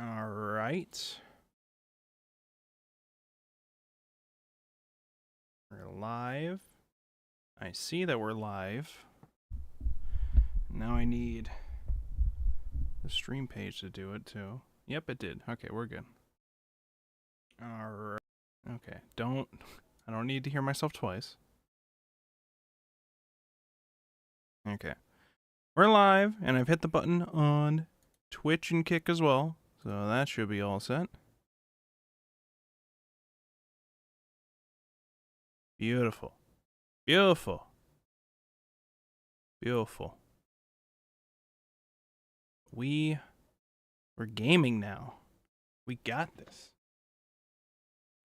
All right. We're live. I see that we're live. Now I need the stream page to do it too. Yep, it did. Okay, we're good. All right. Okay, I don't need to hear myself twice. Okay. We're live, and I've hit the button on Twitch and Kick as well, so that should be all set. Beautiful. Beautiful. Beautiful. We're gaming now. We got this.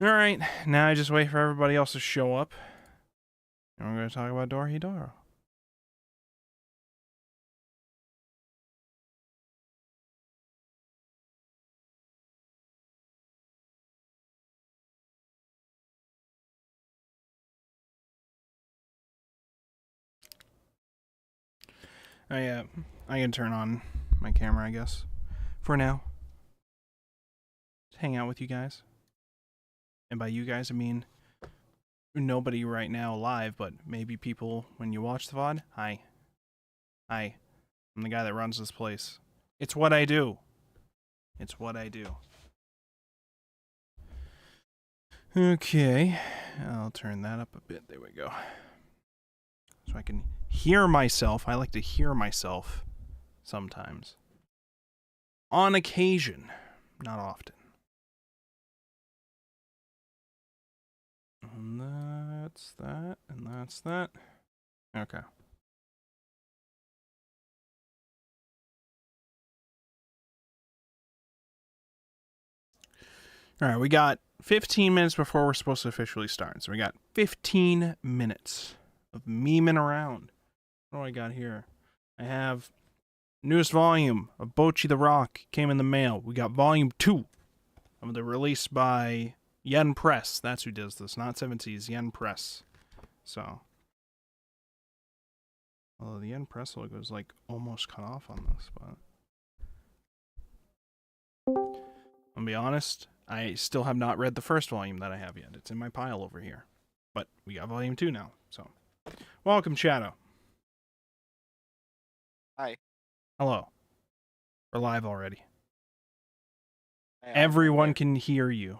Alright, now I just wait for everybody else to show up. And we're going to talk about Dorohedoro. I can turn on my camera, I guess. For now. Just hang out with you guys. And by you guys, I mean nobody right now live, but maybe people when you watch the VOD. Hi. Hi. I'm the guy that runs this place. It's what I do. It's what I do. Okay. I'll turn that up a bit. There we go. So I can hear myself. I like to hear myself sometimes. On occasion. Not often. And that's that. And that's that. Okay. Alright, we got 15 minutes before we're supposed to officially start. So we got 15 minutes of memeing around. What do I got here? I have newest volume of Bocchi the Rock came in the mail. We got volume 2 of the release by Yen Press. That's who does this, not 70s, Yen Press. So, although the Yen Press logo is like almost cut off on this, but I'll be honest, I still have not read the first volume that I have yet. It's in my pile over here. But we got volume 2 now, so. Welcome, Shadow. Hi. Hello. We're live already. Everyone can hear you.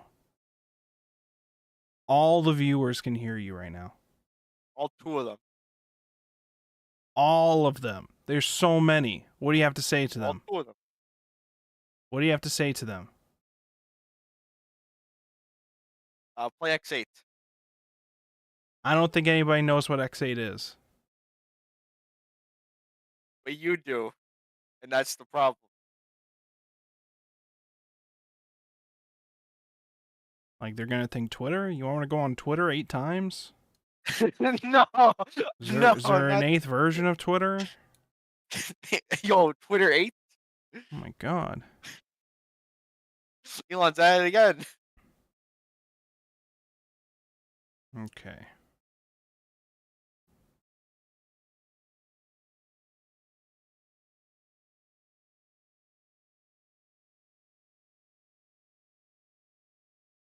All the viewers can hear you right now. All 2 of them. All of them. There's so many. What do you have to say to them? All 2 of them. What do you have to say to them? Play X8. I don't think anybody knows what X8 is. But you do. And that's the problem. Like, they're gonna think Twitter? You want to go on Twitter 8 times? No! Is there an 8th version of Twitter? Yo, Twitter 8? Oh my god. Elon's at it again. Okay.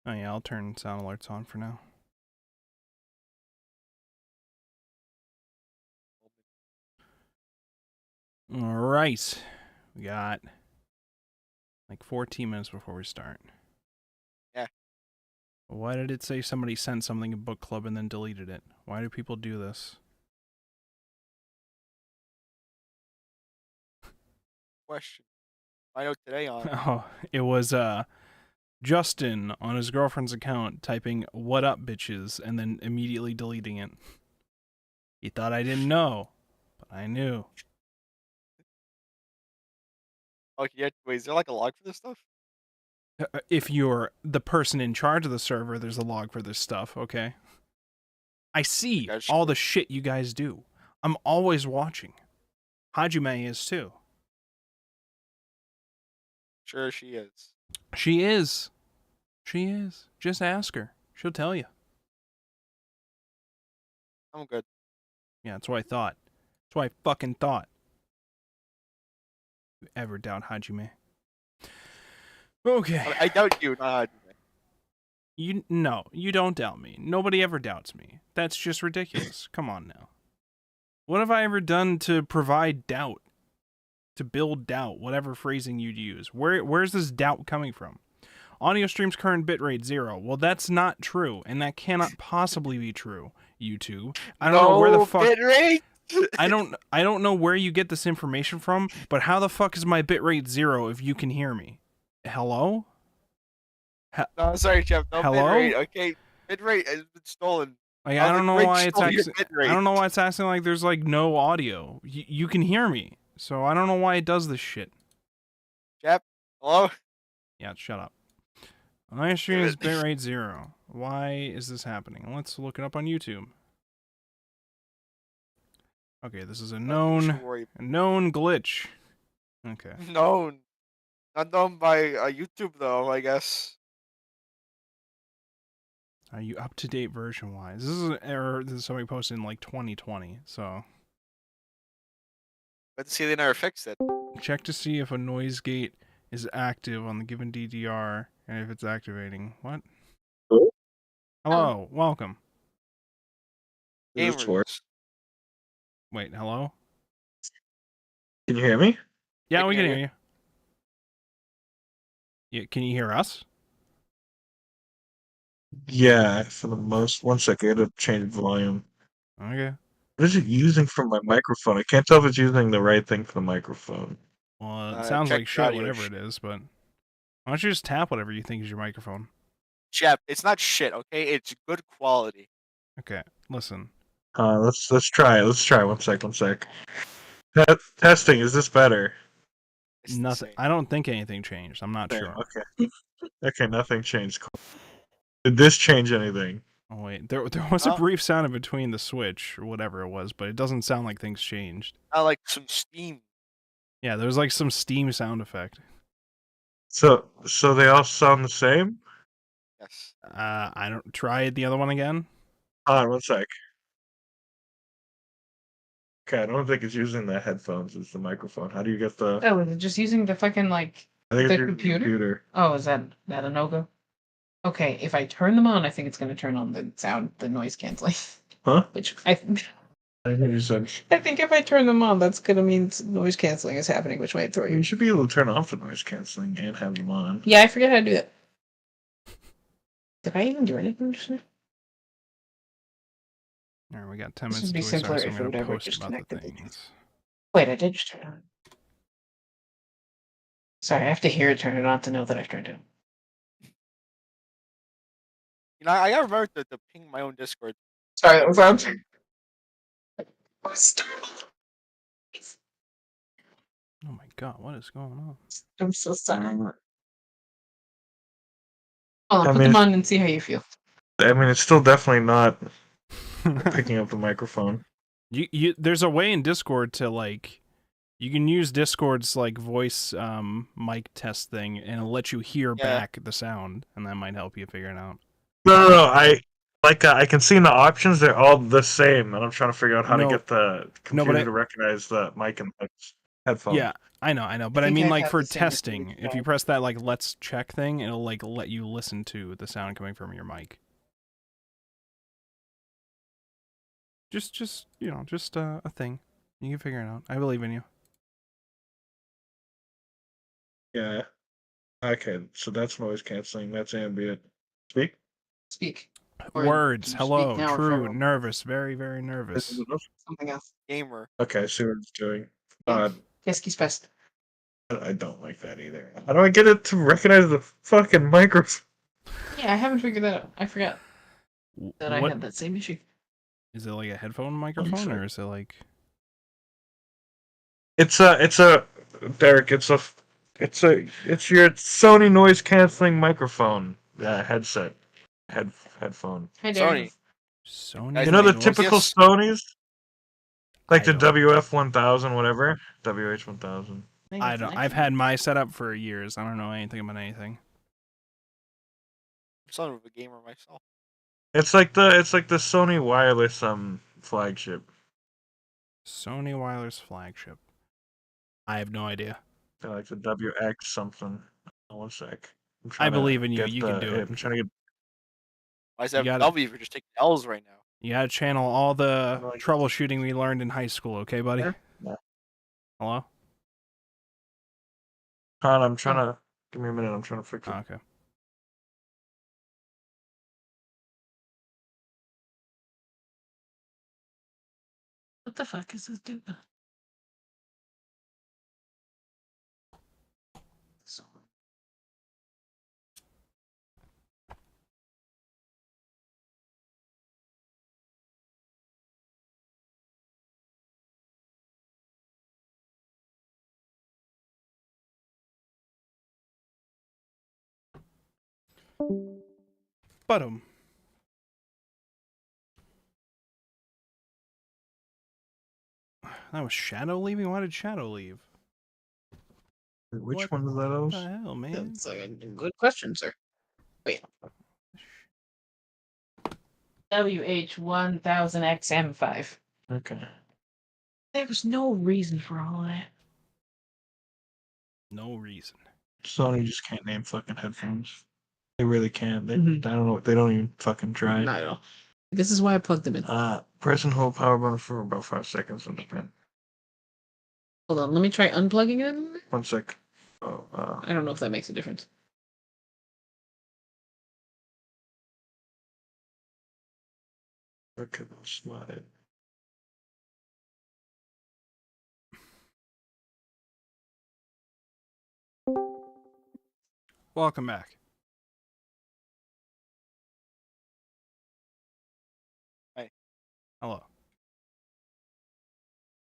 Oh yeah, I'll turn sound alerts on for now. Alright. We got like 14 minutes before we start. Yeah. Why did it say somebody sent something in book club and then deleted it? Why do people do this? Question. I know today on. Oh, it was Justin on his girlfriend's account typing "what up bitches" and then immediately deleting it. He thought I didn't know, but I knew. Okay, yeah, wait, is there like a log for this stuff? If you're the person in charge of the server, there's a log for this stuff, okay? I see all the shit you guys do. I'm always watching. Hajime is too. Sure she is. She is. She is. Just ask her. She'll tell you. I'm good. Yeah, that's what I thought. That's what I fucking thought. You ever doubt Hajime? Okay. I doubt you. Not You don't doubt me. Nobody ever doubts me. That's just ridiculous. Come on now. What have I ever done to provide doubt? To build doubt, whatever phrasing you'd use. Where's this doubt coming from? Audio stream's current bitrate 0. Well, that's not true, and that cannot possibly be true, YouTube. I don't know where the fuck bitrate. I don't know where you get this information from, but how the fuck is my bitrate 0 if you can hear me? Hello? No, sorry, Jeff. No Hello? bitrate. Okay, bitrate has been stolen. Like, I don't know why it's stole your acting. I bitrate. don't know why it's acting like there's like no audio. You can hear me, so I don't know why it does this shit. Jeff, hello. Yeah, shut up. My stream is bitrate 0. Why is this happening? Let's look it up on YouTube. Okay, this is a known glitch. Okay. Known. Not known by YouTube though, I guess. Are you up to date version wise? This is an error that somebody posted in like 2020. So Let's see, they never fixed it. check to see if a noise gate is active on the given DDR and if it's activating. What? Hello? Hello, welcome. Gamers. Wait, hello? Can you hear me? Yeah, I we can can hear hear you. Yeah, can you hear us? Yeah, for the most. One second, I gotta change volume. Okay. What is it using for my microphone? I can't tell if it's using the right thing for the microphone. Well, it sounds check like the shit, audio whatever it is, but why don't you just tap whatever you think is your microphone? Jeff, it's not shit, okay? It's good quality. Okay, listen. Let's try it. Let's try it. One sec. Testing. Is this better? It's Nothing. insane. I don't think anything changed. I'm not sure. Okay. Okay, nothing changed. Cool. Did this change anything? Oh wait, there was a brief sound in between the switch or whatever it was, but it doesn't sound like things changed. I like some steam. Yeah, there was like some steam sound effect. So they all sound the same? Yes. I don't try the other one again. Hold on, one sec. Okay, I don't think it's using the headphones. It's the microphone. How do you get the? Oh, is it just using the fucking like I think the it's using the computer. Oh, is that a no-go? Okay, if I turn them on, I think it's gonna turn on the sound, the noise canceling. Huh? Which I think you said. I think if I turn them on, that's gonna mean noise canceling is happening, which might throw You you. should be able to turn off the noise canceling and have them on. Yeah, I forget how to do that. Did I even do anything just now? All right, we got 10 This minutes would be to start, simpler so I'm if it gonna would ever post just about the connect the things. Wait, I did just turn it on. Sorry, I have to hear it turn it on to know that I've turned it on. You know, I gotta remember to ping my own Discord. Sorry, that was loud. Oh my god, what is going on? I'm so sorry. Hold on, I put mean, them on and see how you feel. I mean, it's still definitely not picking up the microphone. There's a way in Discord to like, you can use Discord's like voice mic test thing, and it'll let you hear back the sound, and that might help you figure it out. No. I can see in the options they're all the same, and I'm trying to figure out how to get the computer to recognize the mic and the headphone. Yeah, I know. But I mean, like for testing, if you press that like let's check thing, it'll like let you listen to the sound coming from your mic. Just you know, just a thing. You can figure it out. I believe in you. Yeah. Okay, so that's noise canceling. That's ambient. Speak. Words. Hello. True. Nervous. Very, very nervous. Something else. Gamer. Okay, see what it's doing. Yes, he's best. I don't like that either. How do I get it to recognize the fucking microphone? Yeah, I haven't figured that out. I forgot that I had that same issue. Is it like a headphone microphone, or is it like? It's Derek. It's your Sony noise canceling microphone. Headset. Headphone. Hi, Derek. Sony. You know the typical Sonys, like the WF-1000, whatever. WH-1000. I don't. I've had my setup for years. I don't know anything about anything. I'm son of a gamer myself. It's like the Sony wireless flagship. Sony wireless flagship. I have no idea. They're like the WX something. 1 sec. I believe in you. You can do it. I'm trying to get. I said gotta- W for just taking L's right now. You gotta channel all the No, I guess- troubleshooting we learned in high school, okay, buddy? Yeah. Hello? Con, I'm trying to. Give me a minute. I'm trying to fix it. Oh, okay. What the fuck is this doing? So, But that was Shadow leaving? Why did Shadow leave? Which What one of those? What the hell, man? that's a good question, sir. Wait. WH1000XM5. Okay. There was no reason for all that. No reason. Sony just can't name fucking headphones. They really can't. They, Mhm. I don't know. They don't even fucking try. Not at all. This is why I plugged them in. Press and hold power button for about 5 seconds on the pen. Hold on, let me try unplugging them. 1 sec. Oh, I don't know if that makes a difference. okay, slide. Welcome back. Hey. Hello.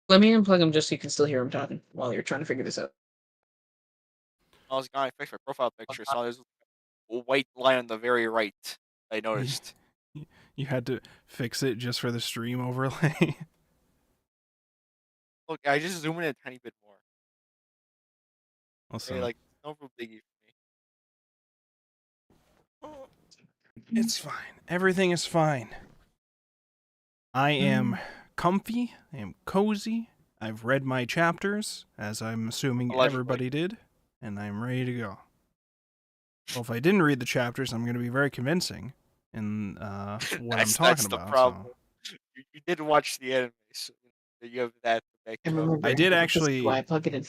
Let me unplug them just so you can still hear him talking while you're trying to figure this out. I was gonna fix my profile picture, so there's a white line on the very right. I noticed. You had to fix it just for the stream overlay. Look, I just zoom in a tiny bit more. Listen, Okay, like no real biggie for me. it's fine. Everything is fine. I am comfy. I am cozy. I've read my chapters, as I'm assuming Allegedly. everybody did, and I'm ready to go. Well, if I didn't read the chapters, I'm going to be very convincing in what I'm talking That's the about. problem. So. You did watch the anime, so you have that to back I it up. remember. I did This is actually- why I plug it in.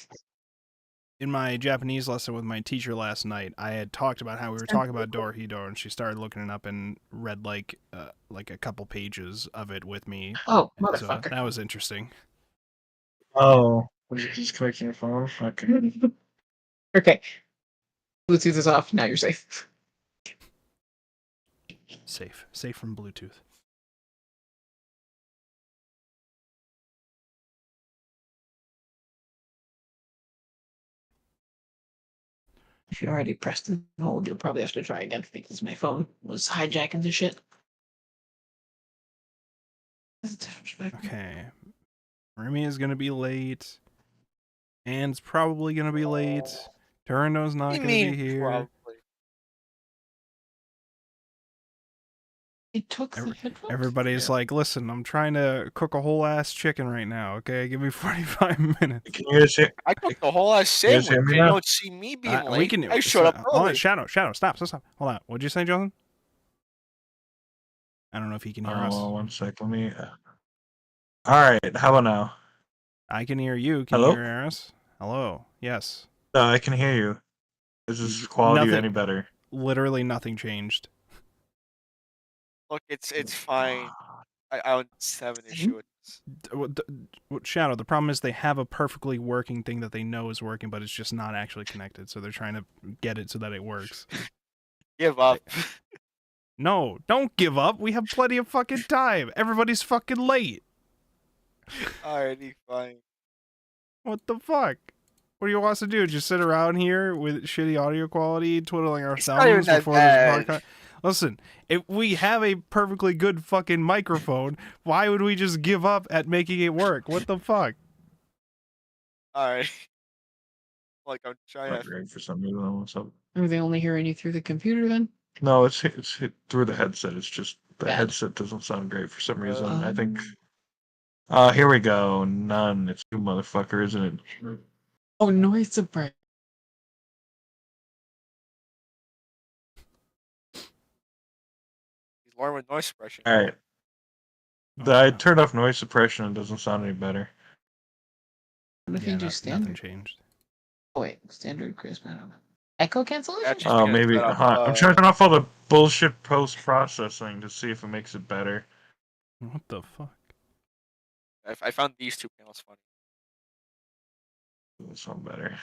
In my Japanese lesson with my teacher last night, I had talked about how we were talking about Dorohedoro, and she started looking it up and read like a couple pages of it with me. Oh, So motherfucker. that was interesting. Oh, was you just connecting your phone? Okay. Okay. Bluetooth is off. Now you're safe. Safe from Bluetooth. If you already pressed and hold, you'll probably have to try again because my phone was hijacking the shit. Okay. Remy is gonna be late. Anne's probably gonna be late. Turindo's not What do gonna you be mean, here. probably? It took the headphones? Everybody's like, listen, I'm trying to cook a whole ass chicken right now, okay? Give me 45 minutes. Can you guys hear? I cooked the whole ass You guys sandwich. hear me You now? don't see me being late. We can, I showed up Hold on, early. Shadow, stop. Hold on. What'd you say, Jonathan? I don't know if he can hear us. Oh, 1 sec. Let me. All right. How about now? I can hear you. Can Hello? you hear us? Hello. Yes. No, I can hear you. Is this quality Nothing- any better? Literally nothing changed. Look, it's fine. I don't have an issue with this. Shadow, the problem is they have a perfectly working thing that they know is working, but it's just not actually connected. So they're trying to get it so that it works. Give up. No, don't give up. We have plenty of fucking time. Everybody's fucking late. Alrighty, fine. What the fuck? What do you want us to do? Just sit around here with shitty audio quality, twiddling our It's not even thumbs that before bad. this podcast? Listen, if we have a perfectly good fucking microphone, why would we just give up at making it work? What the fuck? Alright. Like I'm trying Not to. great for some reason. What's up? Are they only hearing you through the computer then? No, it's hit through the headset. It's just the Bad. headset doesn't sound great for some reason. I think. Um, Here we go. None. It's you, motherfucker, isn't it? Oh, noise suppression. Lauren with noise suppression. All right. Oh, I yeah. turned off noise suppression. It doesn't sound any better. What if Yeah, you do nothing standard? changed. Oh, wait, standard crisp. I don't know. Echo cancellation? That's just Oh, gonna maybe. set up, I'm trying to turn off all the bullshit post processing to see if it makes it better. What the fuck? I found these two panels funny. That sound better.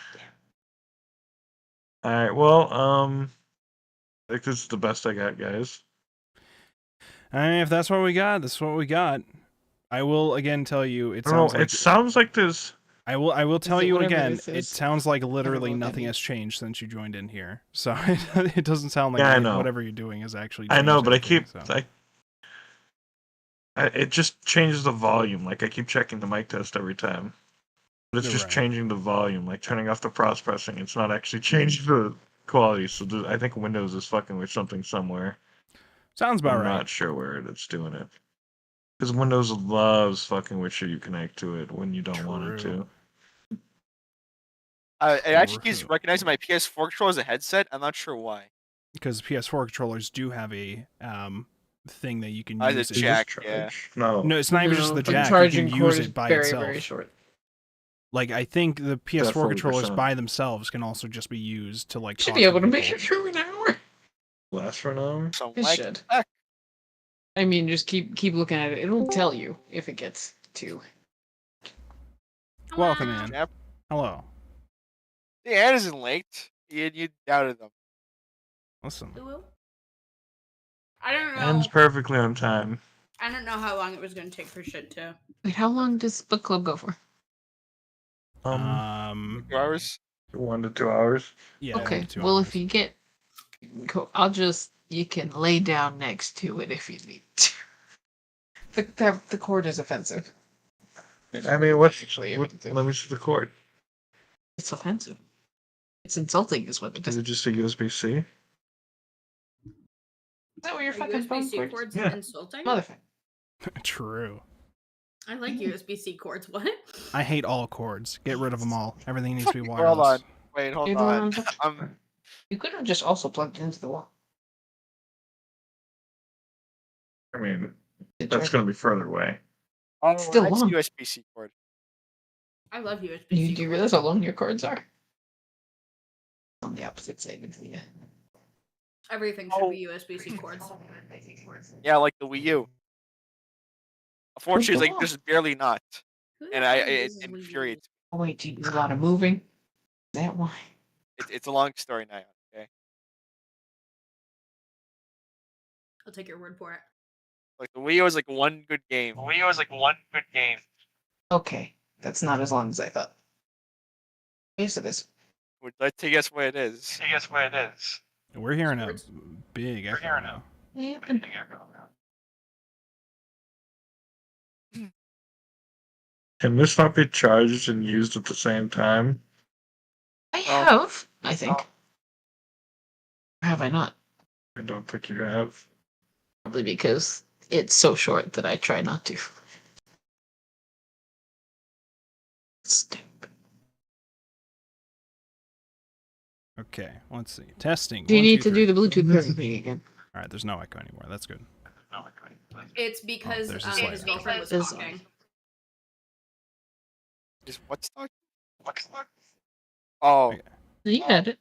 All right. Well, I think this is the best I got, guys. If that's what we got, that's what we got. I will again tell you. It I don't know. sounds like It sounds like there's. I will tell it you whatever again. this It is? sounds like literally what that nothing has means. changed since you joined in here. So it doesn't sound like Yeah, I know. whatever you're doing is actually. I know, changed but I anything, keep. so. It just changes the volume. Like I keep checking the mic test every time. But it's You're just right. changing the volume, like turning off the processing. It's not actually changing the quality. So I think Windows is fucking with something somewhere. Sounds about I'm right. not sure where it's doing it. Because Windows loves fucking with shit you connect to it when you don't want it True. to. It actually keeps True. recognizing my PS4 controller as a headset. I'm not sure why. Because PS4 controllers do have a thing that you can As a use. Does this jack, charge? yeah. No, it's not even just the the jack. You charging can cord use is it by very, itself. very short. Like I think the PS4 40%. controllers by themselves can also just be used to like. Should talk be able to people. make it through an hour. Last for an hour? Some It lag should. back. I mean, just keep looking at it. It'll tell you if it gets to. Welcome in. Yep. Hello. The ad isn't late. You doubted them. Listen. I don't know. Ends perfectly on time. I don't know how long it was going to take for shit to. Wait, how long does book club go for? 2 hours. 1 to 2 hours. Yeah. Okay. 2 Well, hours. if you get, you can lay down next to it if you need to. The cord is offensive. I mean, what's Actually, what, offensive. let me see the cord. It's offensive. It's insulting, is what it Is is. it just a USB-C? Is that what your fucking phone USB-C cord? cords Yeah. insulting? Motherfucker. True. I like USB-C cords. What? I hate all cords. Get rid of them all. Everything needs to be Hold on. wireless. Wait, hold You're the one on. I'm talking- You could have just also plugged it into the wall. I mean, It that's charge- going to be further away. Oh, Still that's long. USB-C cord. I love USB-C Do you cords. realize how long your cords are? On the opposite side of the. Everything should be USB-C cords. Yeah, like the Wii U. Unfortunately, like just barely not, Who and the hell it uses Wii U? infuriates. Oh wait, do you do a lot of moving? Is that why? It's a long story now. Okay, I'll take your word for it. like the Wii U is like one good game. Okay, that's not as long as I thought. Yes, it is. Would like to guess what it is? We're hearing a Cords. big echo now. Yeah, Can this not be charged and used at the same time? I Oh. have. I think. Or have I not? I don't think you have. Probably because it's so short that I try not to. Stupid. Okay, let's see. Testing. Do you 1, need 2, to 3. do the Bluetooth thing again? All right, there's no echo anymore. That's good. It's because there's a his slight girlfriend was echo. talking. Is what's talking? Oh, Okay. You had it.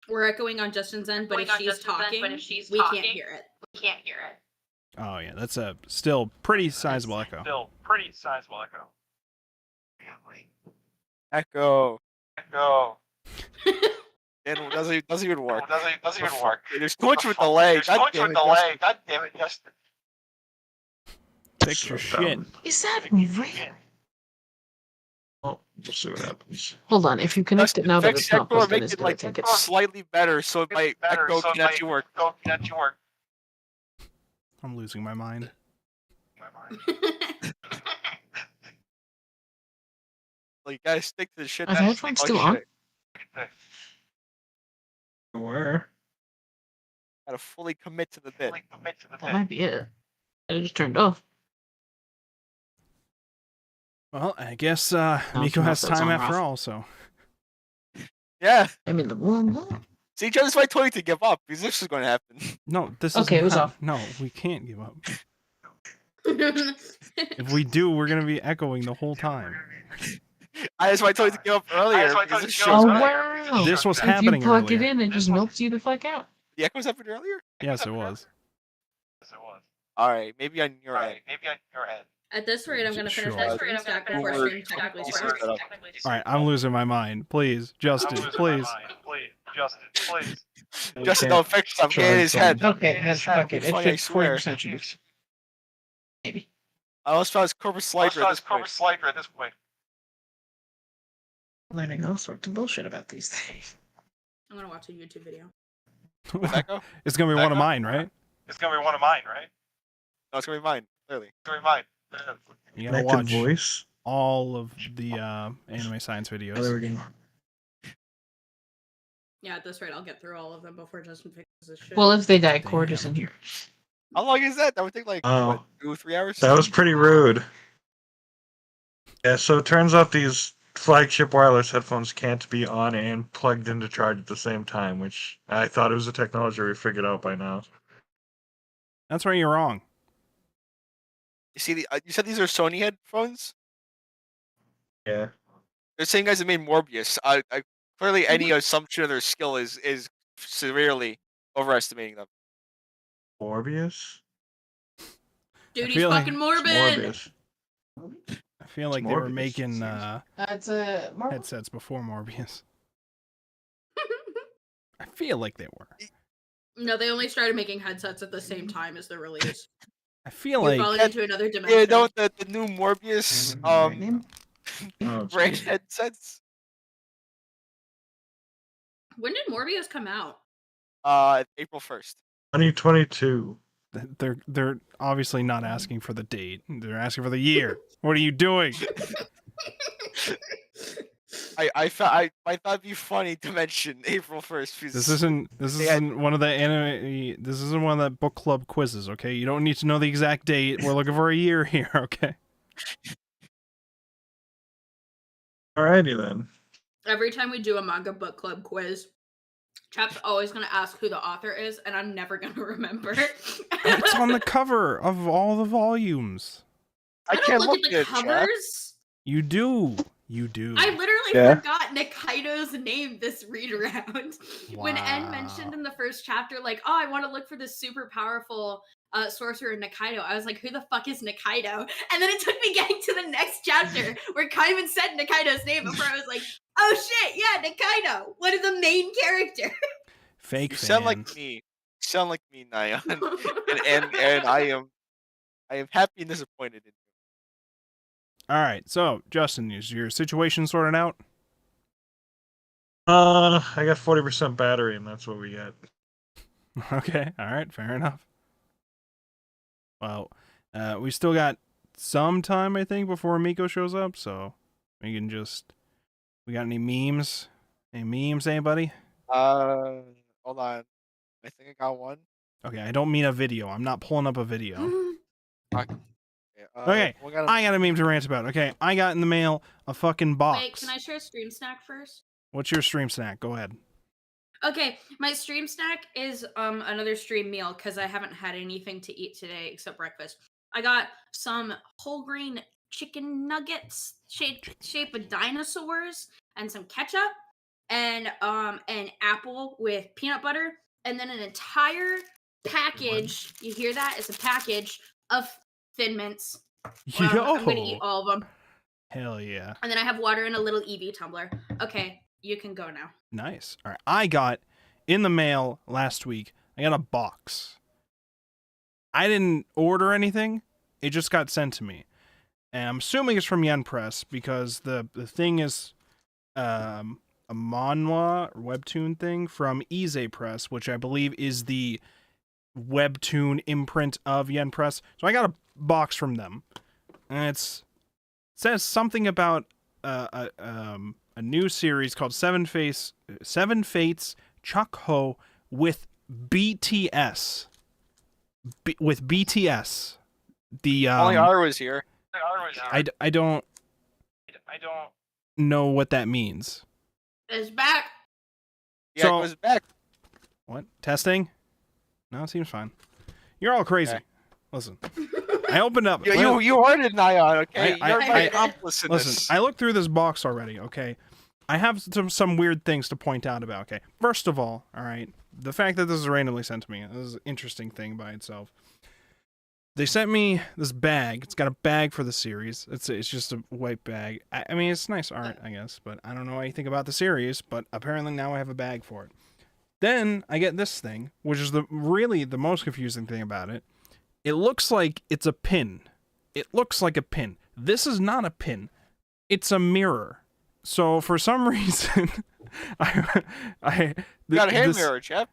We're echoing on Justin's end, but if she's talking, we can't hear it. Oh yeah, that's a still pretty sizable echo. echo. It doesn't even work. There's too much with delay. God damn it, Justin. Fix your So shit. dumb. Is that real? Well, we'll see what happens. Hold on. If you connect it now that Fix it's not echo or plugged in, make it's it gonna like take it. slightly better, so it might echo can actually work. I'm losing my mind. Like, you gotta stick to the shit. Are the that's headphones like still on? shit. Where? Gotta fully commit to the bit. That might be it. I just turned off. Well, I guess it's Miko not has that it's time on after off. all, so. Yeah. I mean, the one. See, that's why I told you to give up, because this is going to happen. No, this Okay, is it was not, off. No, we can't give up. If we do, we're gonna be echoing the whole time. That's why I told you to give up earlier. Because this Oh show's wow! This was If happening you plug earlier. it in, it just melts you the fuck out. The echoes happened earlier? Yes, it was. Alright, maybe on your end. At this rate, I'm gonna finish Sure. my stream stack before stream technically starts. Alright, I'm losing my mind. Please, Justin, please. Justin, don't fix him. Get in his head. Okay, that's fuck it. It's Funny, I just swear. 40% juice. Maybe. I almost found his corporate slider at this point. Learning all sorts of bullshit about these things. I'm gonna watch a YouTube video. With Echo? It's gonna be one of mine, right? No, it's going to be mine, clearly. You gotta Connected watch voice. all of the anime science Oh, there videos. we go. Yeah, at this rate, I'll get through all of them before Justin fixes his shit. Well, if they die, Cord isn't here. How long is that? That would take like, Oh. what, 2 or 3 hours? That was pretty rude. Yeah, so it turns out these flagship wireless headphones can't be on and plugged into charge at the same time, which I thought it was a technology we figured out by now. That's where you're wrong. You see, you said these are Sony headphones? Yeah. They're saying guys that made Morbius. Clearly, any assumption of their skill is severely overestimating them. Morbius? Dude, I he's feel like fucking it's morbid. Morbius. I feel like they were Morbius. making It's a Marvel. headsets before Morbius. I feel like they were. No, they only started making headsets at the same time as the release. I feel You're like falling into another dimension. Yeah, no, the new Morbius Oh, brand jeez. headsets. When did Morbius come out? April 1st. 2022. they're obviously not asking for the date. They're asking for the year. What are you doing? I thought it'd be funny to mention April 1st. Because This isn't one of the anime. This isn't one of the book club quizzes. Okay, you don't need to know the exact date. We're looking for a year here. Okay. Alrighty then. Every time we do a manga book club quiz, Chap's always gonna ask who the author is, and I'm never gonna remember. It's on the cover of all the volumes. I don't can't look look at the at it, Chap. covers. You do. You do. I literally Yeah. forgot Nikaido's name this read around. When N mentioned in the first chapter, like, oh, I want to look for this super powerful sorcerer Nikaido. I was like, who the fuck is Nikaido? And then it took me getting to the next chapter where Kaiman said Nikaido's name before I was like, oh shit, yeah, Nikaido. What is the main character? Fake You fans. sound like me. You sound like me, Nyan. and I am happy and disappointed in you. All right. So, Justin, is your situation sorted out? I got 40% battery, and that's what we get. Okay. All right. Fair enough. Well, we still got some time, I think, before Miko shows up. So we can just. We got any memes? Any memes, anybody? Hold on. I think I got one. Okay, I don't mean a video. I'm not pulling up a video. Okay, we got I got a meme to rant about. Okay, I got in the mail a fucking box. Wait, can I share a stream snack first? What's your stream snack? Go ahead. Okay, my stream snack is another stream meal because I haven't had anything to eat today except breakfast. I got some whole grain chicken nuggets shape of dinosaurs and some ketchup and an apple with peanut butter and then an entire package. You hear that? It's a package of Thin Mints. I'm gonna eat all of them. Hell yeah. And then I have water in a little EV tumbler. Okay, you can go now. Nice. All right. I got in the mail last week. I got a box. I didn't order anything. It just got sent to me. And I'm assuming it's from Yen Press because the thing is a manhwa or webtoon thing from VIZ Press, which I believe is the webtoon imprint of Yen Press. So I got a box from them. And it says something about a new series called Seven Fates Chakho with BTS. With BTS. The only R was here. I don't know what that means. It's back. Yeah, So- it goes back. What? Testing? No, it seems fine. You're all crazy. Okay. Listen, I opened up. You heard it, Nyan, okay? I- You're my I- accomplice in Listen, this. I looked through this box already, okay? I have some weird things to point out about, okay? First of all right, the fact that this is randomly sent to me is an interesting thing by itself. They sent me this bag. It's got a bag for the series. It's just a white bag. I mean, it's nice art, I guess, but I don't know anything about the series, but apparently now I have a bag for it. Then I get this thing, which is really the most confusing thing about it. It looks like it's a pin. It looks like a pin. This is not a pin. It's a mirror. So for some reason, You got a hand mirror, Jeff.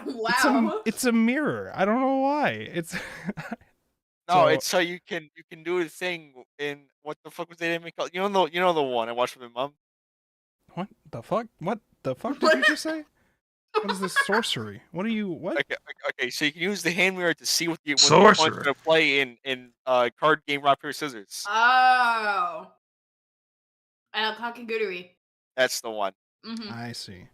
Wow. It's a mirror. I don't know why. It's No, So- it's so you can do a thing in what the fuck was the name called? You know the one I watched with my mom. what the fuck? What the fuck did you just say? What is this sorcery? What are you? What? Okay, so you can use the hand mirror to see what the Sorcerer. one's gonna play in card game rock paper scissors. Oh. Kakagurui. That's the one. Mm-hmm. I see.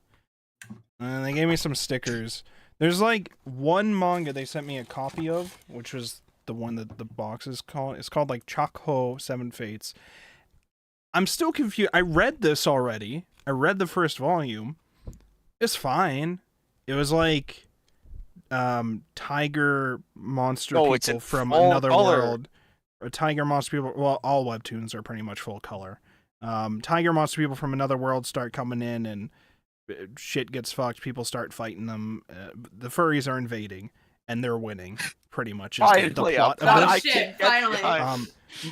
And they gave me some stickers. There's like one manga they sent me a copy of, which was the one that the box is called. It's called like Chakho Seven Fates. I'm still confused. I read this already. I read the first volume. It's fine. It was like tiger monster No, it's people in from full another color. world. Or tiger monster people. Well, all webtoons are pretty much full color. Tiger monster people from another world start coming in and shit gets fucked. People start fighting them. The furries are invading and they're winning. Pretty much is the Finally, plot God, of I this. shit, can't get finally. behind-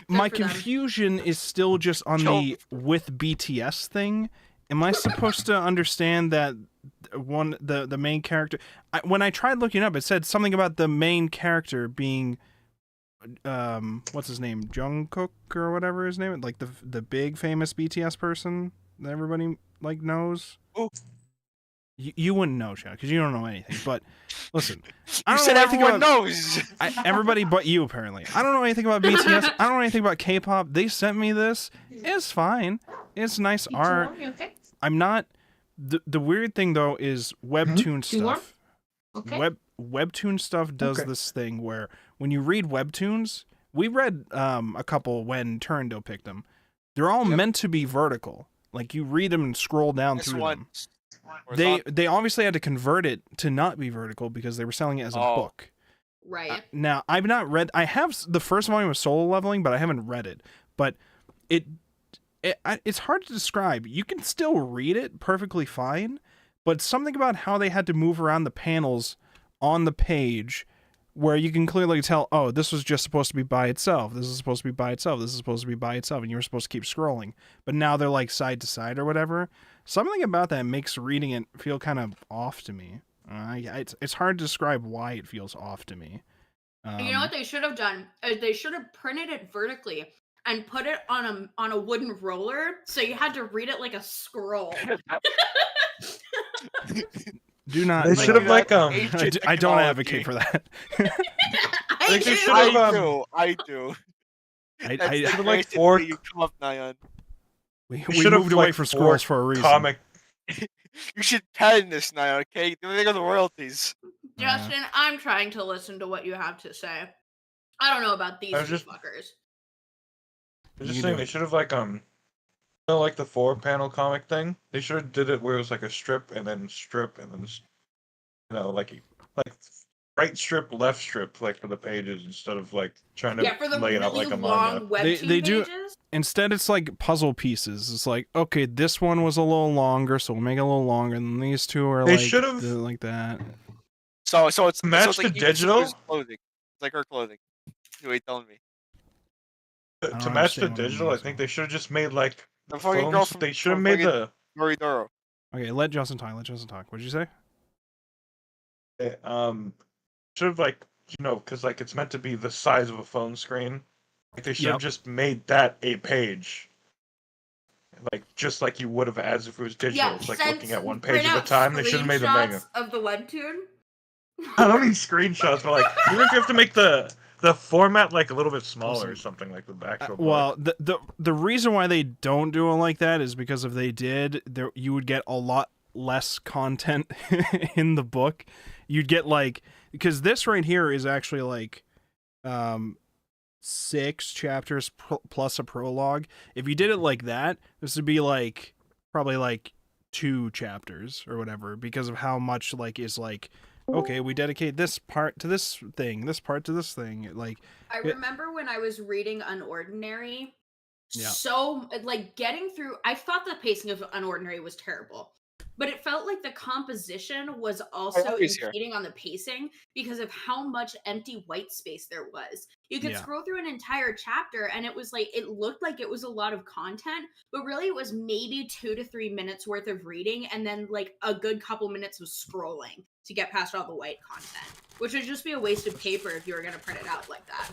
My for them. confusion is still just on the with BTS thing. Am I supposed to understand that the main character? When I tried looking up, it said something about the main character being what's his name, Jungkook or whatever his name, like the big famous BTS person that everybody like knows. Ooh. You wouldn't know, Chad, because you don't know anything. But listen, I You don't said know anything everyone about, knows. everybody but you apparently. I don't know anything about BTS. I don't know anything about K-pop. They sent me this. It's fine. It's nice art. You okay? I'm not. The weird thing though is webtoon You warm? stuff. Okay. Webtoon stuff does Okay. this thing where when you read webtoons, we read a couple when Turndo picked them. They're all meant to be vertical. Like you read them and scroll down This through one. them. They obviously had to convert it to not be vertical because they were selling it as a Oh. book. Right. Now I've not read. I have the first volume of Solo Leveling, but I haven't read it. But it's hard to describe. You can still read it perfectly fine, but something about how they had to move around the panels on the page where you can clearly tell, oh, this was just supposed to be by itself. This is supposed to be by itself. This is supposed to be by itself. And you were supposed to keep scrolling. But now they're like side to side or whatever. Something about that makes reading it feel kind of off to me. It's hard to describe why it feels off to me. You know what they should have done? They should have printed it vertically and put it on a wooden roller, so you had to read it like a scroll. Do not. They should have like I don't advocate for that. I They do. should have, I do. I That's the like crazy four- thing you come up, Nyan. we should have, moved away like, from four scrolls for a reason. comic. You should patent this, Nyan. Okay, they got the royalties. Justin, I'm trying to listen to what you have to say. I don't know about these I was two just- fuckers. I'm You just do saying it. they should have like like the 4-panel comic thing. They should have did it where it was like a strip and then like right strip, left strip, like for the pages instead of like trying to Yeah, for the lay really it out like a manga. long webtoon They do- pages. Instead, it's like puzzle pieces. It's like, okay, this one was a little longer, so we'll make it a little longer. And these two are They like should've- like that. So it's Match it's like the each sister's digital? clothing. It's like her clothing. You ain't telling me. To don't match the understand what it digital, I means. think they should have just made like The fucking girl phones. from They should have made the Dorohedoro. Okay, let Justin talk. Let Justin talk. What'd you say? should have like because like it's meant to be the size of a phone screen. Like they should Yep. have just made that a page. Like just like you would have as if it was digital. It's like looking at one page at a time. They should have made the manga. screenshots of the webtoon. I don't need screenshots, but like even if you have to make the format like a little bit smaller or something like the actual. Well, the reason why they don't do it like that is because if they did, you would get a lot less content in the book. You'd get like, because this right here is actually like 6 chapters plus a prologue. If you did it like that, this would be like probably like 2 chapters or whatever, because of how much like is like, okay, we dedicate this part to this thing, this part to this thing. Like, I remember when I was reading Unordinary, Yeah. so like getting through, I thought the pacing of Unordinary was terrible, but it felt like the composition was also always here. impeding on the pacing because of how much empty white space there was. You could Yeah. scroll through an entire chapter and it was like, it looked like it was a lot of content, but really it was maybe 2 to 3 minutes worth of reading and then like a good couple minutes of scrolling to get past all the white content, which would just be a waste of paper if you were going to print it out like that.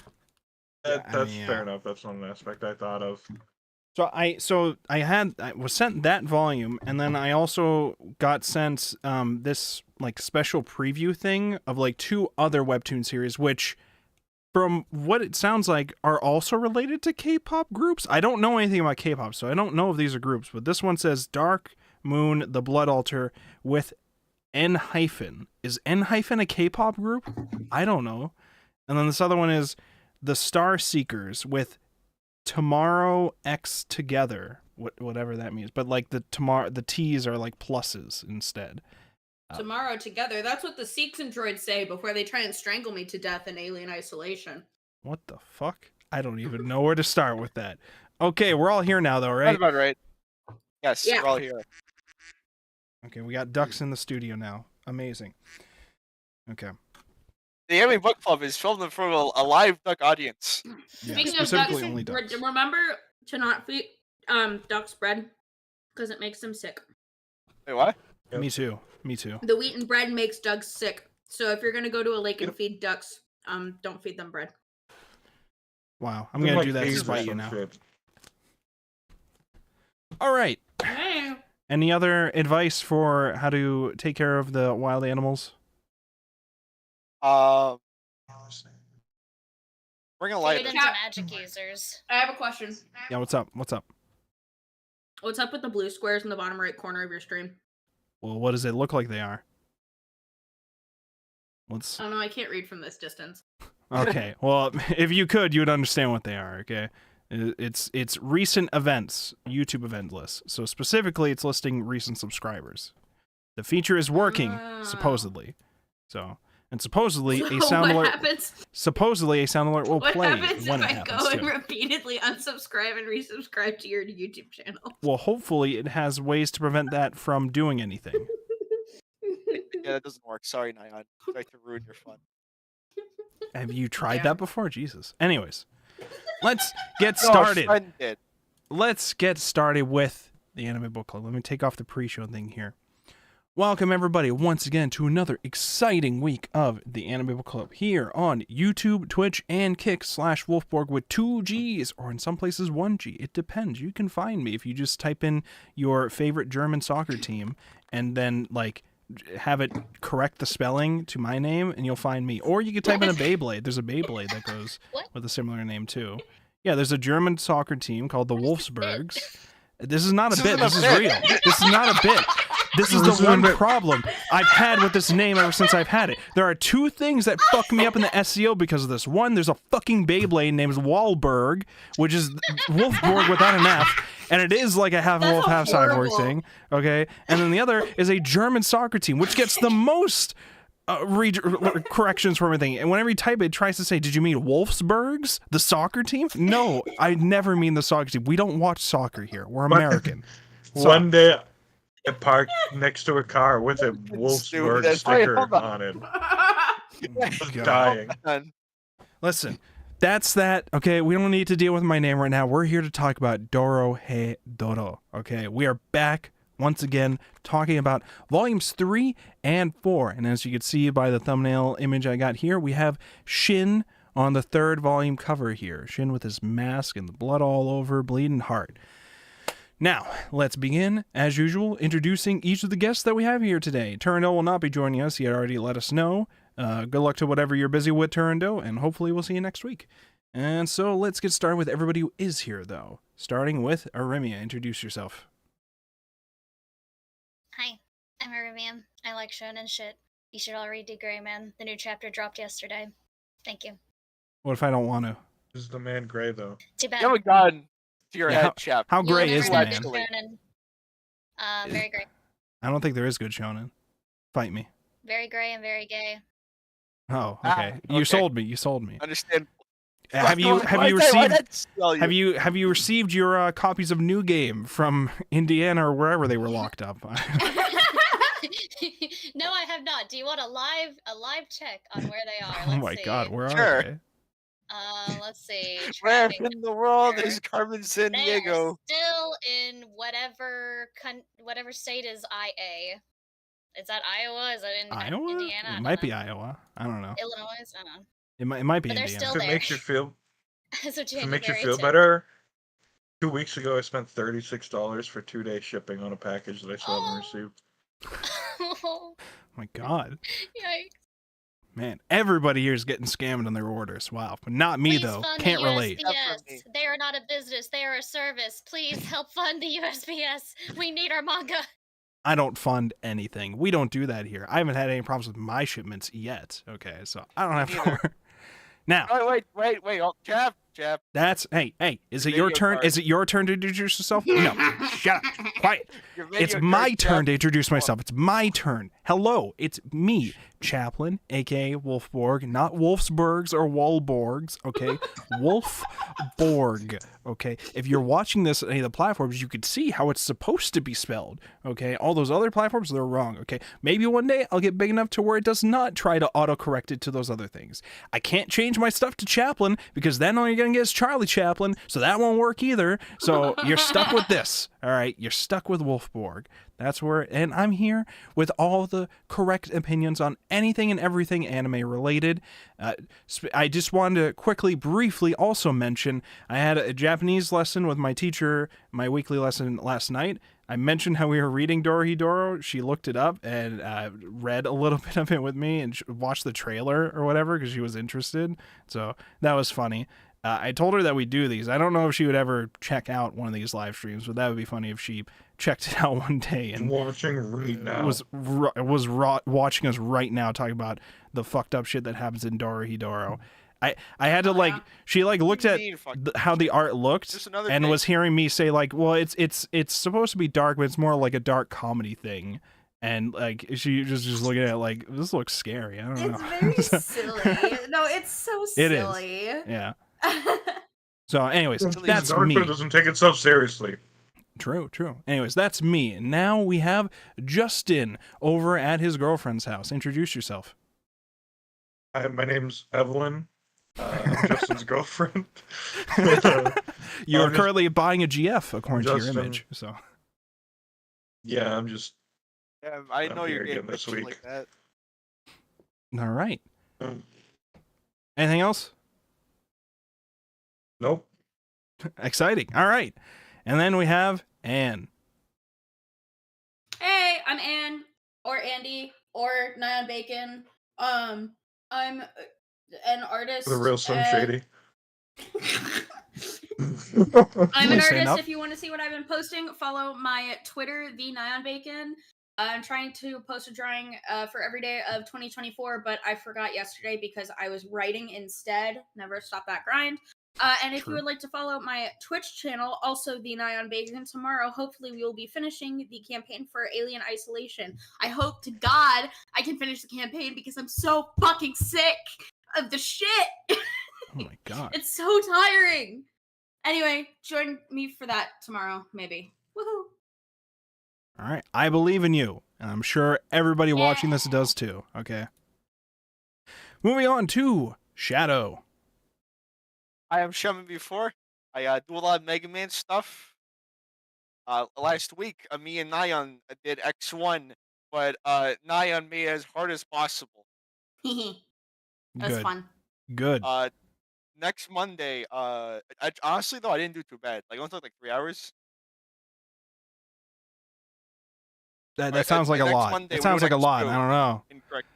That's yeah. fair enough. That's one aspect I thought of. So I was sent that volume, and then I also got sent this like special preview thing of like 2 other webtoon series, which from what it sounds like are also related to K-pop groups. I don't know anything about K-pop, so I don't know if these are groups, but this one says Dark Moon, the Blood Altar with N-. Is N- a K-pop group? I don't know. And then this other one is The Star Seekers with Tomorrow X Together, whatever that means. But like the T's are like pluses instead. Tomorrow together. That's what the Sikhs and droids say before they try and strangle me to death in alien isolation. What the fuck? I don't even know where to start with that. Okay, we're all here now, though, right? That's about right. Yes, Yeah. we're all here. Okay, we got ducks in the studio now. Amazing. Okay. The Anime Book Club is filmed in front of a live duck audience. Yeah, Speaking of ducks, specifically only ducks. remember to not feed ducks bread because it makes them sick. Wait, what? Yep. Me too. Me too. The wheaten bread makes ducks sick. So if you're gonna go to a lake and feed ducks, don't feed them bread. Wow, I'm gonna do that to spite you now. All right. Hey. Any other advice for how to take care of the wild animals? Bring a Feed lighter. them to magic users. I have a question. Yeah, what's up? What's up? What's up with the blue squares in the bottom right corner of your stream? Well, what does it look like they are? What's Oh no, I can't read from this distance. okay? Well, if you could, you would understand what they are. Okay, it's recent events, YouTube event list. So specifically, it's listing recent subscribers. The feature is working, supposedly. So, and supposedly a sound what alert. happens? Supposedly a sound alert will What play happens when if it I happens go and too. repeatedly unsubscribe and resubscribe to your YouTube channel? Well, hopefully it has ways to prevent that from doing anything. Yeah, that doesn't work. Sorry, Nyan. Sorry to ruin your fun. Have you tried Yeah. that before? Jesus. Anyways, let's get No, started. friend did. Let's get started with the Anime Book Club. Let me take off the pre-show thing here. Welcome everybody once again to another exciting week of the Anime Book Club here on YouTube, Twitch, and Kick/Wolfborg with 2 G's, or in some places 1 G. It depends. You can find me if you just type in your favorite German soccer team and then like have it correct the spelling to my name and you'll find me. Or you could type in a Beyblade. There's a Beyblade that goes with a similar name too. Yeah, there's a German soccer team called the Wolfsburgs. This is not a bit. This is real. This is not a bit. This is the one problem I've had with this name ever since I've had it. There are 2 things that fuck me up in the SEO because of this. One, there's a fucking Beyblade named Wolfborg, which is Wolfborg without an F, and it is like a half That's wolf, half cyborg horrible. thing. Okay, and then the other is a German soccer team, which gets the most corrections for everything. And whenever you type it tries to say, did you mean Wolfsburgs, the soccer team? No, I never mean the soccer team. We don't watch soccer here. We're American. So- One day, I parked next to a car with a Wolfsburg Stupid. sticker Hold on. on it. God. Dying. And Listen, that's that. Okay, we don't need to deal with my name right now. We're here to talk about Dorohedoro. Okay, we are back once again talking about volumes 3 and 4. And as you can see by the thumbnail image I got here, we have Shin on the 3rd volume cover here. Shin with his mask and the blood all over, bleeding heart. Now, let's begin, as usual, introducing each of the guests that we have here today. Turando will not be joining us. He had already let us know. Good luck to whatever you're busy with, Turando, and hopefully we'll see you next week. And so let's get started with everybody who is here, though. Starting with Arimia. Introduce yourself. Hi, I'm a Rumian. I like shonen shit. You should all read Gray Man. The new chapter dropped yesterday. Thank you. What if I don't want to? This is the man gray though. Too bad. You have a gun to your Yeah, head, chap. How You'll gray never is the know man? good shonen. Very gray. I don't think there is good shonen. Fight me. Very gray and very gay. Oh, Ah, okay. You okay. sold me. You sold me. Understand? Have you received your copies of New Game from Indiana or wherever they were locked up? No, I have not. Do you want a live check on where they are? Oh my God, where Sure. are they? Let's see. Where Tracking in the world here. is Carmen San They are Diego? still in whatever state is IA. Is that Iowa? Is that in Iowa? Indiana? I It don't might know. be Iowa. I don't know. Illinois? I don't know. It might be But they're Indiana. still If it there. makes you feel, As of if it January makes you feel 10th. better, 2 weeks ago I spent $36 for 2-day shipping on a package that I still haven't received. Oh, My God, yikes. man, everybody here is getting scammed on their orders. Wow, but not me Please though. fund Can't the relate. Except USPS. for me. They are not a business. They are a service. Please help fund the USPS. We need our manga. I don't fund anything. We don't do that here. I haven't had any problems with my shipments yet. Okay, so I don't have to neither. worry. Now, Oh, wait. Oh, chap. that's hey. Is it your Video turn? card. Is it your turn to introduce yourself? No, shut up, quiet. Your It's video my card, turn chap. to introduce myself. It's my turn. Hello, it's me, Chaplain, aka Wolfborg, not Wolfsburgs or Wolborgs, okay? Wolfborg, okay? If you're watching this on any of the platforms, you could see how it's supposed to be spelled, okay? All those other platforms, they're wrong, okay? Maybe one day I'll get big enough to where it does not try to autocorrect it to those other things. I can't change my stuff to Chaplain because then all you're gonna get is Charlie Chaplin, so that won't work either. So you're stuck with this, all right? You're stuck with Wolfborg. That's where, and I'm here with all the correct opinions on anything and everything anime related. I just wanted to quickly, briefly also mention I had a Japanese lesson with my teacher, my weekly lesson last night. I mentioned how we were reading Dorohedoro. She looked it up and read a little bit of it with me and watched the trailer or whatever because she was interested. So that was funny. I told her that we do these. I don't know if she would ever check out one of these live streams, but that would be funny if she checked it out one day and Watching right now. was watching us right now talking about the fucked up shit that happens in Dorohedoro. I had to like she like looked at how the art looked Just another and thing. was hearing me say like, well, it's supposed to be dark, but it's more like a dark comedy thing. And like she just looking at it like this looks scary. I don't know. It's very silly. No, it's so It is. silly. Yeah. So, anyways, It's that's dark, me. but it doesn't take itself seriously. True. Anyways, that's me. Now we have Justin over at his girlfriend's house. Introduce yourself. Hi, my name's Evelyn. I'm Justin's girlfriend. You are I'm just- currently buying a GF according to your Justin. image. So, Yeah, I'm just. Yeah, I I'm know you're here getting again this bitchy week. like that. all right. um, Anything else? Nope. Exciting. All right. And then we have Anne. Hey, I'm Anne, or Andy, or Nyan Bacon. I'm an artist. The real Slim and- Shady. I'm an Please stand artist. up. If you want to see what I've been posting, follow my Twitter, the Nyan Bacon. I'm trying to post a drawing for every day of 2024, but I forgot yesterday because I was writing instead. Never stop that grind. And if True. you would like to follow my Twitch channel, also the Nyan Bacon, tomorrow, hopefully we will be finishing the campaign for Alien Isolation. I hope to God I can finish the campaign because I'm so fucking sick of the shit. Oh my god. It's so tiring. Anyway, join me for that tomorrow, maybe. Woohoo! All right. I believe in you. And I'm sure everybody watching this does too. Okay. Moving on to Shadow. I am Shaman before. I do a lot of Mega Man stuff. Last week, me and Nyan did X1, but Nyan made it as hard as possible. That was Good. fun. Good. Next Monday, honestly though, I didn't do too bad. Like, it only took like 3 hours. That Right, sounds like a next lot. Monday It we sounds would like a lot. I actually don't know. Incorrect.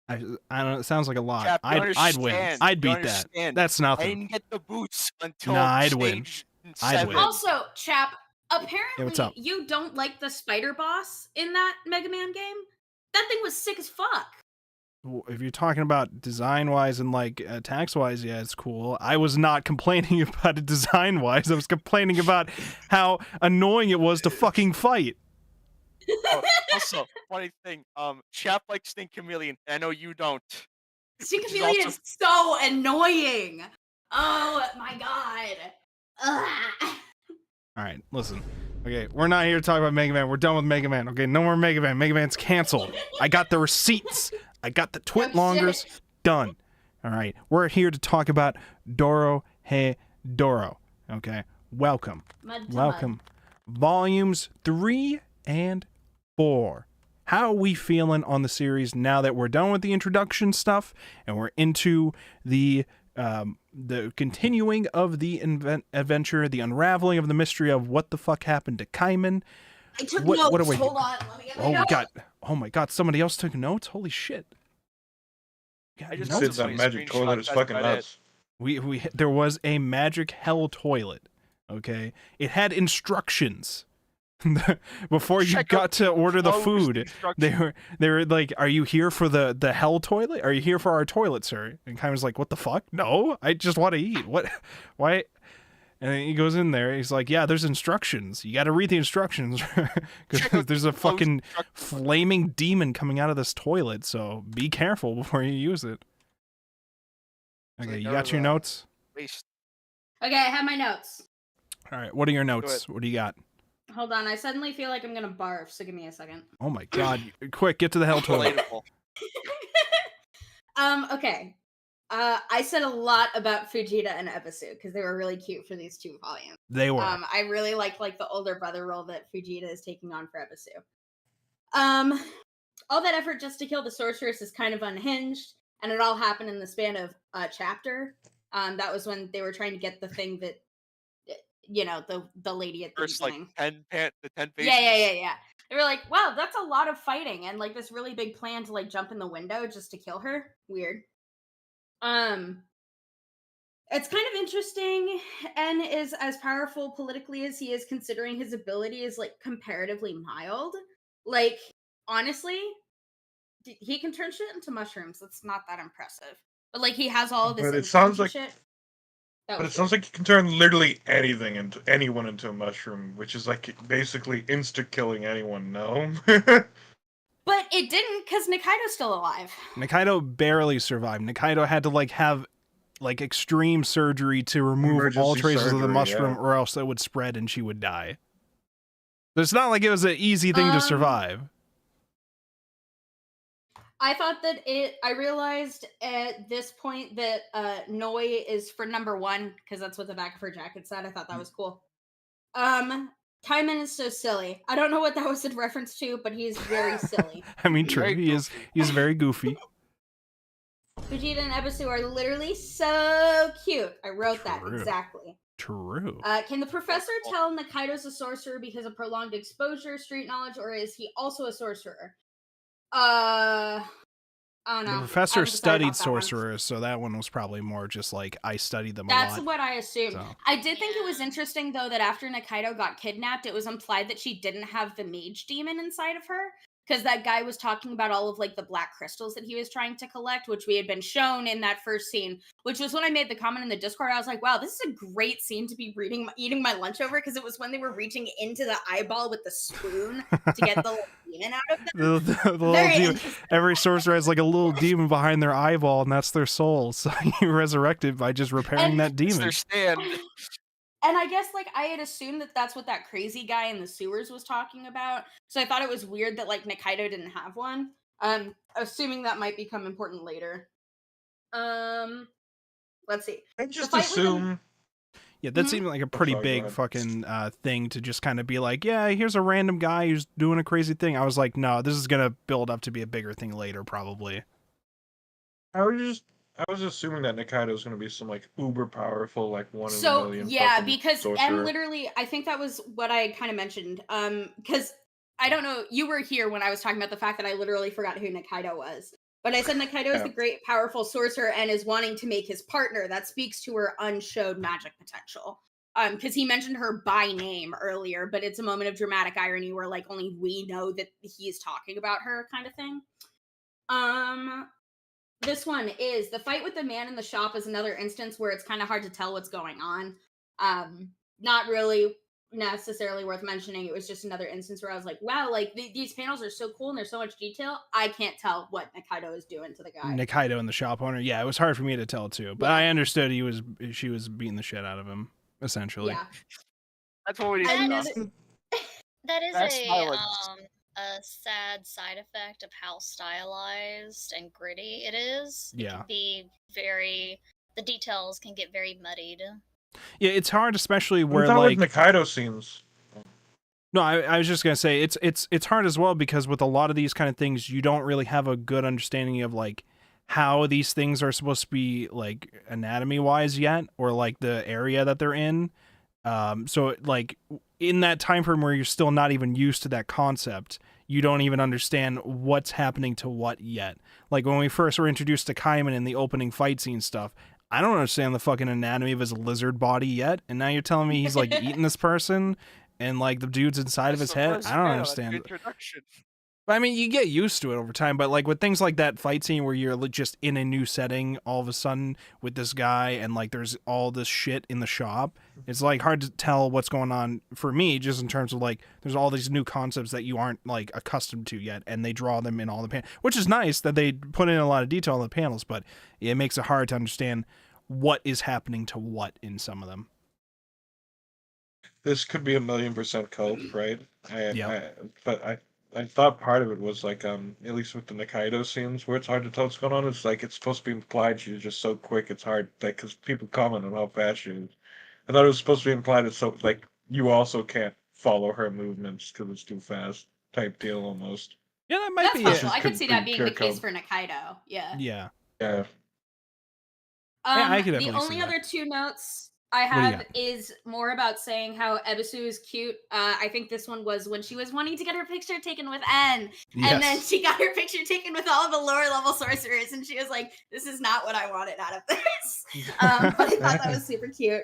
I don't. It sounds like a lot. Chap, you I'd win. understand. I'd You beat that. understand. That's I nothing. didn't get the boots until Nah, I'd win. stage I'd 7. win. Also, chap, Apparently, what's up? you don't like the spider boss in that Mega Man game. That thing was sick as fuck. If you're talking about design-wise and like attacks-wise, yeah, it's cool. I was not complaining about it design-wise. I was complaining about how annoying it was to fucking fight. Oh, also, funny thing, Chap likes Stink Chameleon. I know you don't. Stink Which is Chameleon also- is so annoying. Oh my god. Ugh. All right, listen. Okay, we're not here to talk about Mega Man. We're done with Mega Man. Okay, no more Mega Man. Mega Man's canceled. I got the receipts. I got the twit Oh, longers. shit. Done. All right, we're here to talk about Dorohedoro. Okay, welcome. Mud to Welcome. Volumes 3 and 4. How are we feeling on the series now that we're done with the introduction stuff and we're into the continuing of the adventure, the unraveling of the mystery of what the fuck happened to Kaiman? I took What notes. are we- Hold on. Let me get my Oh, we notes. got. Oh my god, somebody else took notes. Holy shit! I just Notes? noticed Sid, that my magic screenshot, toilet is that's fucking about it. nuts. There was a magic hell toilet. Okay, it had instructions. Before you Check got out to order the closed food, instructions. they were like, "Are you here for the hell toilet? Are you here for our toilet, sir?" And Kaiman's like, "What the fuck? No, I just want to eat. What? Why?" And then he goes in there. He's like, "Yeah, there's instructions. You got to read the instructions Check because out there's a closed fucking instructions. flaming demon coming out of this toilet. So be careful before you use it." So Okay, you there got was your a notes. waste. Okay, I have my notes. All right, what are your notes? What do you got? Hold on. I suddenly feel like I'm gonna barf, so give me a second. Oh my god! Quick, get to the hell toilet. Relatable. Okay. I said a lot about Fujita and Ebisu because they were really cute for these 2 volumes. They were. I really like the older brother role that Fujita is taking on for Ebisu. All that effort just to kill the sorceress is kind of unhinged, and it all happened in the span of a chapter. That was when they were trying to get the thing that, the lady at the First, like beginning. 10 pages. Yeah. They were like, wow, that's a lot of fighting and like this really big plan to like jump in the window just to kill her. Weird. It's kind of interesting. N is as powerful politically as he is, considering his ability is like comparatively mild. Like, honestly, he can turn shit into mushrooms. That's not that impressive. But like he has all of this But it sounds influence like- and shit. That But was it sounds like you can turn literally anyone into a mushroom, which is like basically insta killing anyone. No. But it didn't, because Nikaido's still alive. Nikaido barely survived. Nikaido had to like have like extreme surgery to remove all Emergency traces of the surgery, mushroom, yeah. or else it would spread and she would die. So it's not like it was an easy thing to survive. I thought that I realized at this point that Noi is for number 1, because that's what the back of her jacket said. I thought that was cool. Kaiman is so silly. I don't know what that was in reference to, but he's very silly. I mean, true. Very He is very goofy. Vegeta and Ebisu are literally so cute. I wrote that True. exactly. True. Can the professor tell Nikaido's a sorcerer because of prolonged exposure, street knowledge, or is he also a sorcerer? I don't know. The I professor haven't decided studied about that one. sorcerers, so that one was probably more just like I studied them a That's lot. what I assumed. So. I did think it was interesting, though, that after Nikaido got kidnapped, it was implied that she didn't have the mage demon inside of her. Because that guy was talking about all of like the black crystals that he was trying to collect, which we had been shown in that first scene. Which was when I made the comment in the Discord. I was like, "Wow, this is a great scene to be eating my lunch over." Because it was when they were reaching into the eyeball with the spoon to get the little demon out of them. The little Very demon. interesting. Every sorcerer has like a little demon behind their eyeball, and that's their soul. So you resurrect it by just repairing And that It's demon. their stand. And I guess like I had assumed that that's what that crazy guy in the sewers was talking about. So I thought it was weird that like Nikaido didn't have one. Assuming that might become important later. Let's see. I just fight with them- assume. Yeah, that Mhm. seemed like a pretty sorry, go big ahead. fucking thing to just kind of be like, yeah, here's a random guy who's doing a crazy thing. I was like, no, this is gonna build up to be a bigger thing later, probably. I was assuming that Nikaido was going to be some like uber powerful, like one in a So million. yeah, fucking because sorcerer. literally, I think that was what I kind of mentioned. Because I don't know, you were here when I was talking about the fact that I literally forgot who Nikaido was. But I said Nikaido is Yeah. the great, powerful sorcerer and is wanting to make his partner. That speaks to her unshowed magic potential. because he mentioned her by name earlier, but it's a moment of dramatic irony where like only we know that he's talking about her, kind of thing. This one is the fight with the man in the shop is another instance where it's kind of hard to tell what's going on. Not really necessarily worth mentioning. It was just another instance where I was like, wow, like these panels are so cool and there's so much detail. I can't tell what Nikaido is doing to the guy. Nikaido and the shop owner. Yeah, it was hard for me to tell too, but Yeah. I understood she was beating the shit out of him, essentially. Yeah. That's what we need. Another- That is That's a sad side effect of how stylized and gritty it is. It Yeah. can be the details can get very muddied. Yeah, it's hard, especially Where where like with Nikaido scenes. No, I was just gonna say it's hard as well because with a lot of these kind of things, you don't really have a good understanding of like how these things are supposed to be like anatomy wise yet, or like the area that they're in. So like in that time frame where you're still not even used to that concept, you don't even understand what's happening to what yet. Like when we first were introduced to Kaiman in the opening fight scene stuff, I don't understand the fucking anatomy of his lizard body yet, and now you're telling me he's like eating this person and like the dude's inside of his head. I don't understand. Introduction. But I mean, you get used to it over time, but like with things like that fight scene where you're just in a new setting all of a sudden with this guy and like there's all this shit in the shop, it's like hard to tell what's going on for me just in terms of like there's all these new concepts that you aren't like accustomed to yet, and they draw them in all the panels, which is nice that they put in a lot of detail in the panels, but it makes it hard to understand what is happening to what in some of them. This could be 1,000,000% cope, right? Yeah. But I thought part of it was like at least with the Nikaido scenes where it's hard to tell what's going on. It's like it's supposed to be implied she's just so quick. It's hard like because people comment on how fast she is. I thought it was supposed to be implied it's so like you also can't follow her movements because it's too fast type deal almost. Yeah, that might That's be possible. it. I could see that being Pure the case code. for Nikaido. Yeah. Yeah. Yeah. I could The definitely see only that. other two notes I do you have got? is more about saying how Ebisu is cute. I think this one was when she was wanting to get her picture taken with N, and then she got her picture taken with all the lower level sorcerers, and she was like, "This is not what I wanted out of this." But I thought that was super cute.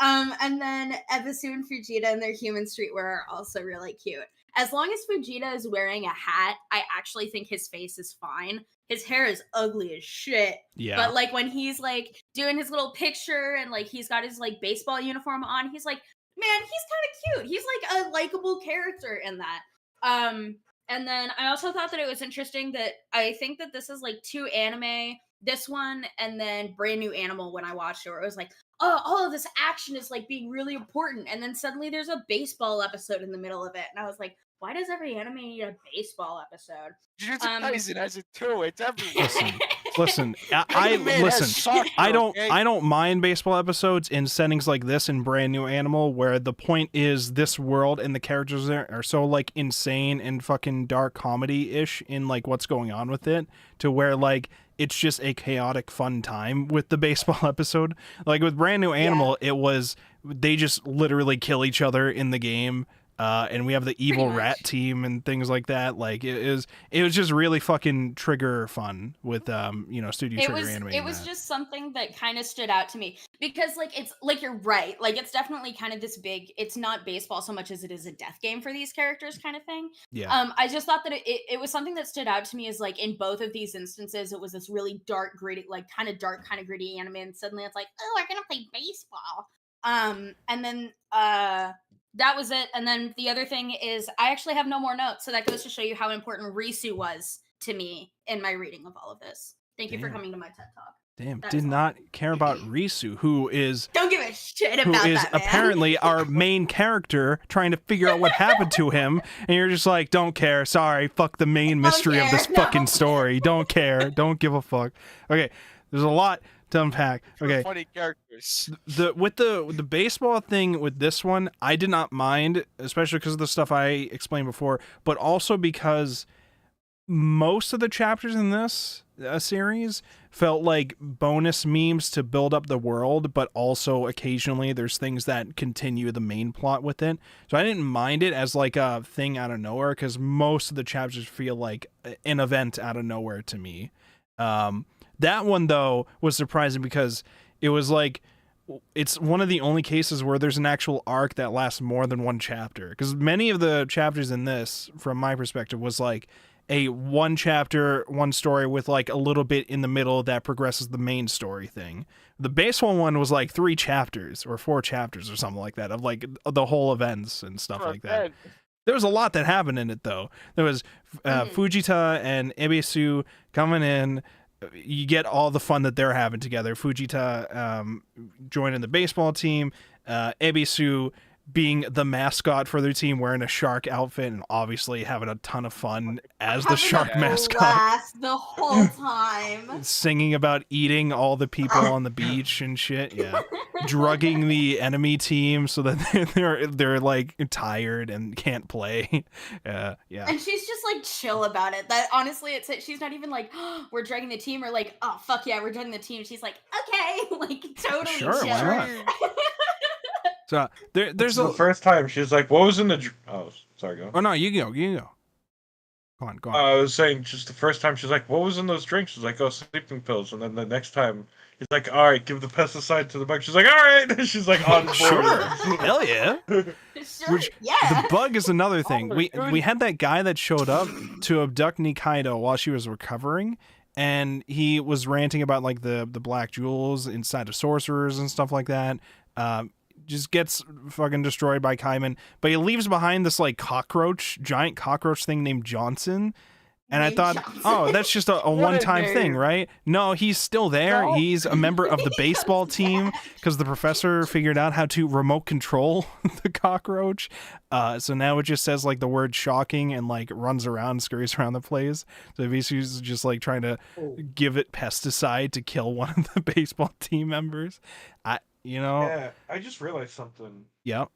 And then Ebisu and Fujita in their human streetwear are also really cute. As long as Fujita is wearing a hat, I actually think his face is fine. His hair is ugly as shit. Yeah. But like when he's like doing his little picture and like he's got his like baseball uniform on, he's like, man, he's kind of cute. He's like a likable character in that. And then I also thought that it was interesting that I think that this is like two anime, this one and then Brand New Animal when I watched it, where it was like, oh, all of this action is like being really important. And then suddenly there's a baseball episode in the middle of it. And I was like, why does every anime need a baseball episode? Jujutsu Kaisen has it too. It's everywhere. Listen, I Mega Man has soccer, I okay? don't mind baseball episodes in settings like this in Brand New Animal, where the point is this world and the characters there are so like insane and fucking dark comedy ish in like what's going on with it, to where like it's just a chaotic fun time with the baseball episode. Like with Brand New Animal, it was they just literally kill each other in the game. And we have the evil Pretty rat much. team and things like that. Like it was just really fucking trigger fun with Studio Trigger animating it was that. just something that kind of stood out to me because like it's like you're right, like it's definitely kind of this big, it's not baseball so much as it is a death game for these characters kind of thing. Yeah. I just thought that it was something that stood out to me as like in both of these instances it was this really dark gritty, like kind of dark, kind of gritty anime, and suddenly it's like, oh, we're gonna play baseball. And then that was it. And then the other thing is I actually have no more notes, so that goes to show you how important Risu was to me in my reading of all of this. Thank you for Damn. coming to my TED Talk. Damn, That did is all. not care about Risu, who is Don't give a shit about that, man. apparently our main character trying to figure out what happened to him, and you're just like, don't care, sorry, fuck the main mystery of this care, fucking no. story. Don't care, don't give a fuck. Okay, there's a lot to unpack. Okay. Funny characters. With the baseball thing with this one, I did not mind, especially because of the stuff I explained before, but also because most of the chapters in this series felt like bonus memes to build up the world, but also occasionally there's things that continue the main plot with it. So I didn't mind it as like a thing out of nowhere, because most of the chapters feel like an event out of nowhere to me. That one, though, was surprising because it was like it's one of the only cases where there's an actual arc that lasts more than one chapter. Because many of the chapters in this, from my perspective, was like a one chapter, one story with like a little bit in the middle that progresses the main story thing. The baseball one was like 3 chapters or 4 chapters or something like that of like the whole events and stuff like that. There was a lot that happened in it though. There was Fujita and Ebisu coming in. You get all the fun that they're having together. Fujita joining the baseball team, Ebisu being the mascot for their team, wearing a shark outfit, and obviously having a ton of fun as the shark mascot. Blast the whole time. Singing about eating all the people on the beach and shit. Yeah, drugging the enemy team so that they're like tired and can't play. Yeah. And she's just like chill about it. That honestly, she's not even like, oh, we're dragging the team, or like, oh fuck yeah, we're dragging the team. She's like, okay, like totally Sure, chill. why not? So there's the first time she's like, "What was in the?" Oh, sorry, go. Oh no, you go. Go on. I was saying, just the first time she's like, "What was in those drinks?" She's like, "Oh, sleeping pills." And then the next time he's like, "All right, give the pesticide to the bug." She's like, "All right." And she's like, "On board." Sure, hell yeah. Sure, yeah. The bug is another thing. We had that guy that showed up to abduct Nikaido while she was recovering, and he was ranting about like the black jewels inside of sorcerers and stuff like that. Just gets fucking destroyed by Kaiman, but he leaves behind this like giant cockroach thing named Johnson. And I thought, oh, that's just a one-time thing, right? No, he's still there. No. He's a member of the baseball team because the professor figured out how to remote control the cockroach. So now it just says like the word shocking and like runs around, scurries around the place. So basically he's just like trying to give it pesticide to kill one of the baseball team members. Yeah, I just realized something. Yep.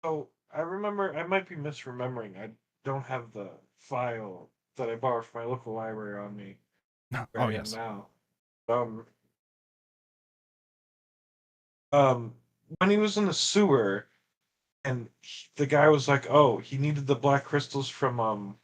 So I remember, I might be misremembering. I don't have the file that I borrowed from my local library on me. Oh yes. Now, when he was in the sewer, and the guy was like, "Oh, he needed the black crystals from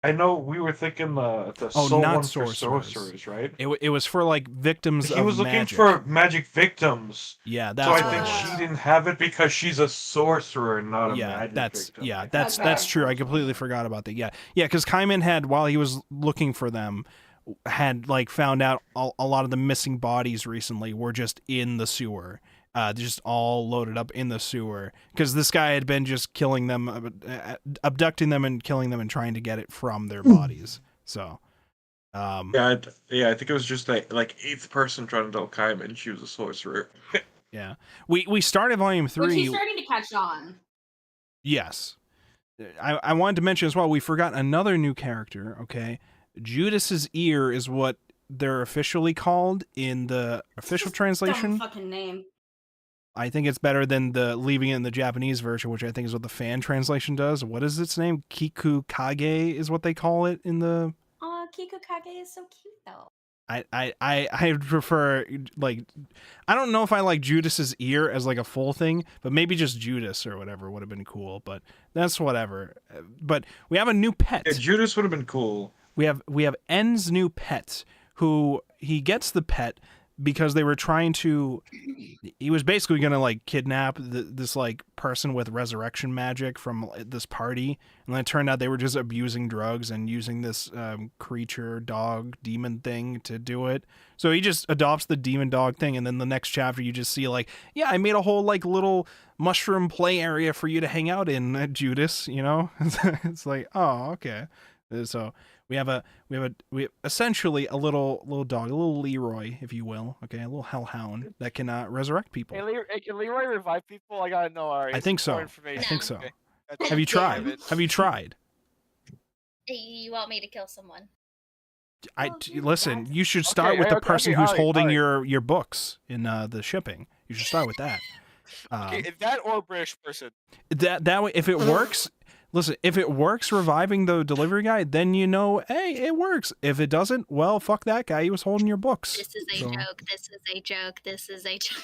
I know we were thinking the soul not one for sorcerers, right? It was for like victims. He was looking for magic victims. Yeah, that's. So I think she didn't have it because she's a sorcerer, not a magic victim. Yeah, that's true. I completely forgot about that. Yeah, because Kaiman had, while he was looking for them, had like found out a lot of the missing bodies recently were just in the sewer. Just all loaded up in the sewer because this guy had been just killing them, abducting them and killing them and trying to get it from their bodies. So, I think it was just like 8th person trying to tell Kaiman she was a sorcerer. Yeah, we started volume 3. Which he's starting to catch on. Yes, I wanted to mention as well. We forgot another new character. Okay, Judas's ear is what they're officially called in the official translation. Dumb fucking name. I think it's better than the leaving it in the Japanese version, which I think is what the fan translation does. What is its name? Kiku Kage is what they call it in the. Oh, Kiku Kage is so cute though. I prefer, like, I don't know if I like Judas's ear as like a full thing, but maybe just Judas or whatever would have been cool. But that's whatever. But we have a new pet. Yeah, Judas would have been cool. We have N's new pet, who he gets the pet because they were trying to, he was basically going to like kidnap this like person with resurrection magic from this party. And then it turned out they were just abusing drugs and using this creature, dog, demon thing to do it. So he just adopts the demon dog thing. And then the next chapter you just see like, yeah, I made a whole like little mushroom play area for you to hang out in, Judas, you know? It's like, oh, okay. So we have essentially a little dog, a little Leroy, if you will, okay, a little hellhound that can resurrect people. Hey, can Leroy revive people? I gotta know. All right, I think so. Information. I think so. Okay. Have you tried? Have you tried? You want me to kill someone? Listen. You should start with the person who's holding your books in the shipping. You should start with that. If that or a British person. That way, if it works. Listen, if it works reviving the delivery guy, then you know, hey, it works. If it doesn't, well, fuck that guy. He was holding your books. This is a joke. This is a joke. This is a joke.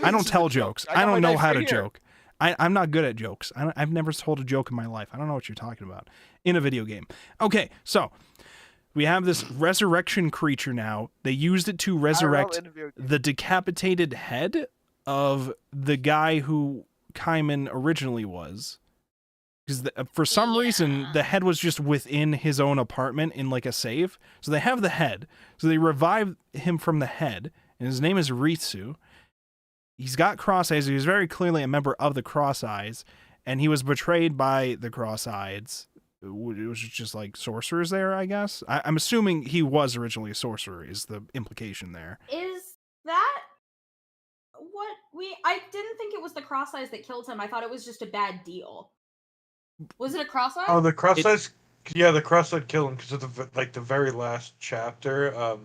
I don't tell jokes. I don't know how to joke. I'm not good at jokes. I've never told a joke in my life. I don't know what you're talking about in a video game. Okay, so we have this resurrection creature now. They used it to resurrect the decapitated head of the guy who Kaiman originally was. Because for some reason, the head was just within his own apartment in like a safe. So they have the head. So they revive him from the head. And his name is Ritsu. He's got cross eyes. He was very clearly a member of the Cross Eyes. And he was betrayed by the Cross Eyes. It was just like sorcerers there, I guess. I'm assuming he was originally a sorcerer is the implication there. Is that what I didn't think it was the Cross Eyes that killed him. I thought it was just a bad deal. Was it a Cross Eye? Oh, the Cross Eyes. Yeah, the Cross Eyes kill him because of the very last chapter.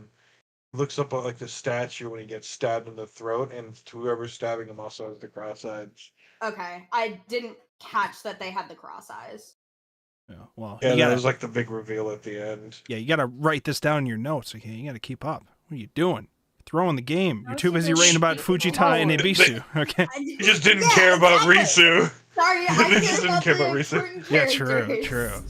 Looks up at like the statue when he gets stabbed in the throat, and whoever's stabbing him also has the Cross Eyes. Okay, I didn't catch that they had the Cross Eyes. Yeah, well, Yeah, that was like the big reveal at the end. Yeah, you gotta write this down in your notes. Okay, you gotta keep up. What are you doing? Throwing the game. You're too busy writing about Fujita and Ibisu. Okay. You just didn't care about Ritsu. Sorry, I just didn't care about Ritsu. Yeah, true.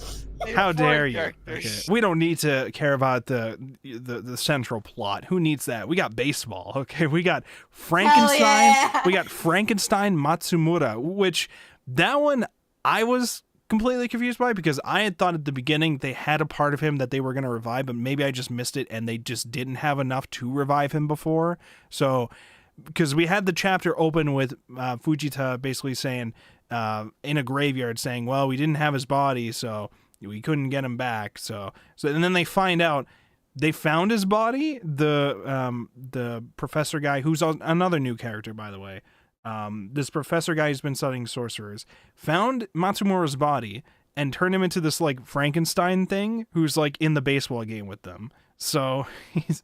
How dare you? Okay. We don't need to care about the central plot. Who needs that? We got baseball. Okay, we got Frankenstein. Yeah. We got Frankenstein Matsumura, which that one I was completely confused by because I had thought at the beginning they had a part of him that they were going to revive, but maybe I just missed it and they just didn't have enough to revive him before. So, because we had the chapter open with Fujita basically saying in a graveyard saying, well, we didn't have his body, so we couldn't get him back. So and then they find out they found his body. The professor guy, who's another new character, by the way. This professor guy who's been studying sorcerers found Matsumura's body and turned him into this like Frankenstein thing who's like in the baseball game with them. So he's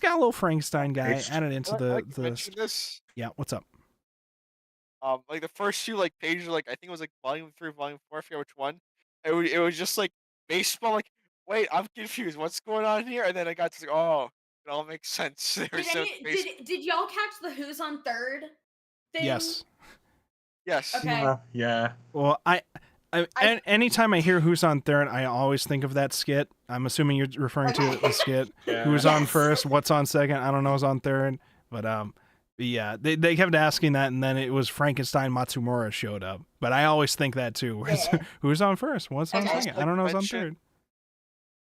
got a little Frankenstein guy added into the this. Yeah, what's up? Like the first two like pages, like I think it was like volume 3, volume 4, I forget which one. It was just like baseball. Like, wait, I'm confused. What's going on here? And then I got to like, oh. It all makes sense. Did y'all catch the Who's on Third thing? Yes. Okay. Yeah. Well, anytime I hear Who's on Third, I always think of that skit. I'm assuming you're referring to the skit. Yeah. Who's on first? What's on second? I don't know who's on third. But yeah, they kept asking that, and then it was Frankenstein Matsumura showed up. But I always think that too. Who's on first? What's on second? I don't know who's on third.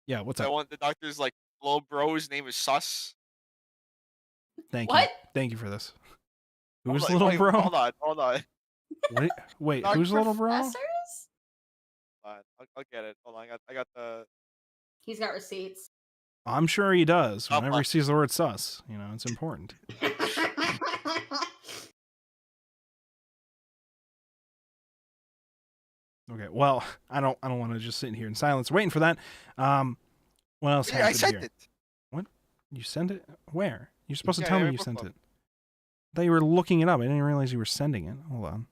Yeah, what's up? I want the doctor's like little bro. His name is Sus. Thank What? you. Thank you for this. Who's Like, little wait, bro? Hold on. Wait, who's little bro? Professors? I'll get it. Hold on. I got the. He's got receipts. I'm sure he does. Whenever he sees the word sus, it's important. Okay, well, I don't want to just sit here in silence waiting for that. What else happened I sent here? it. What? You sent it? Where? You're supposed to Yeah, tell me yeah, you book sent club. it. I thought you were looking it up. I didn't realize you were sending it. Hold on.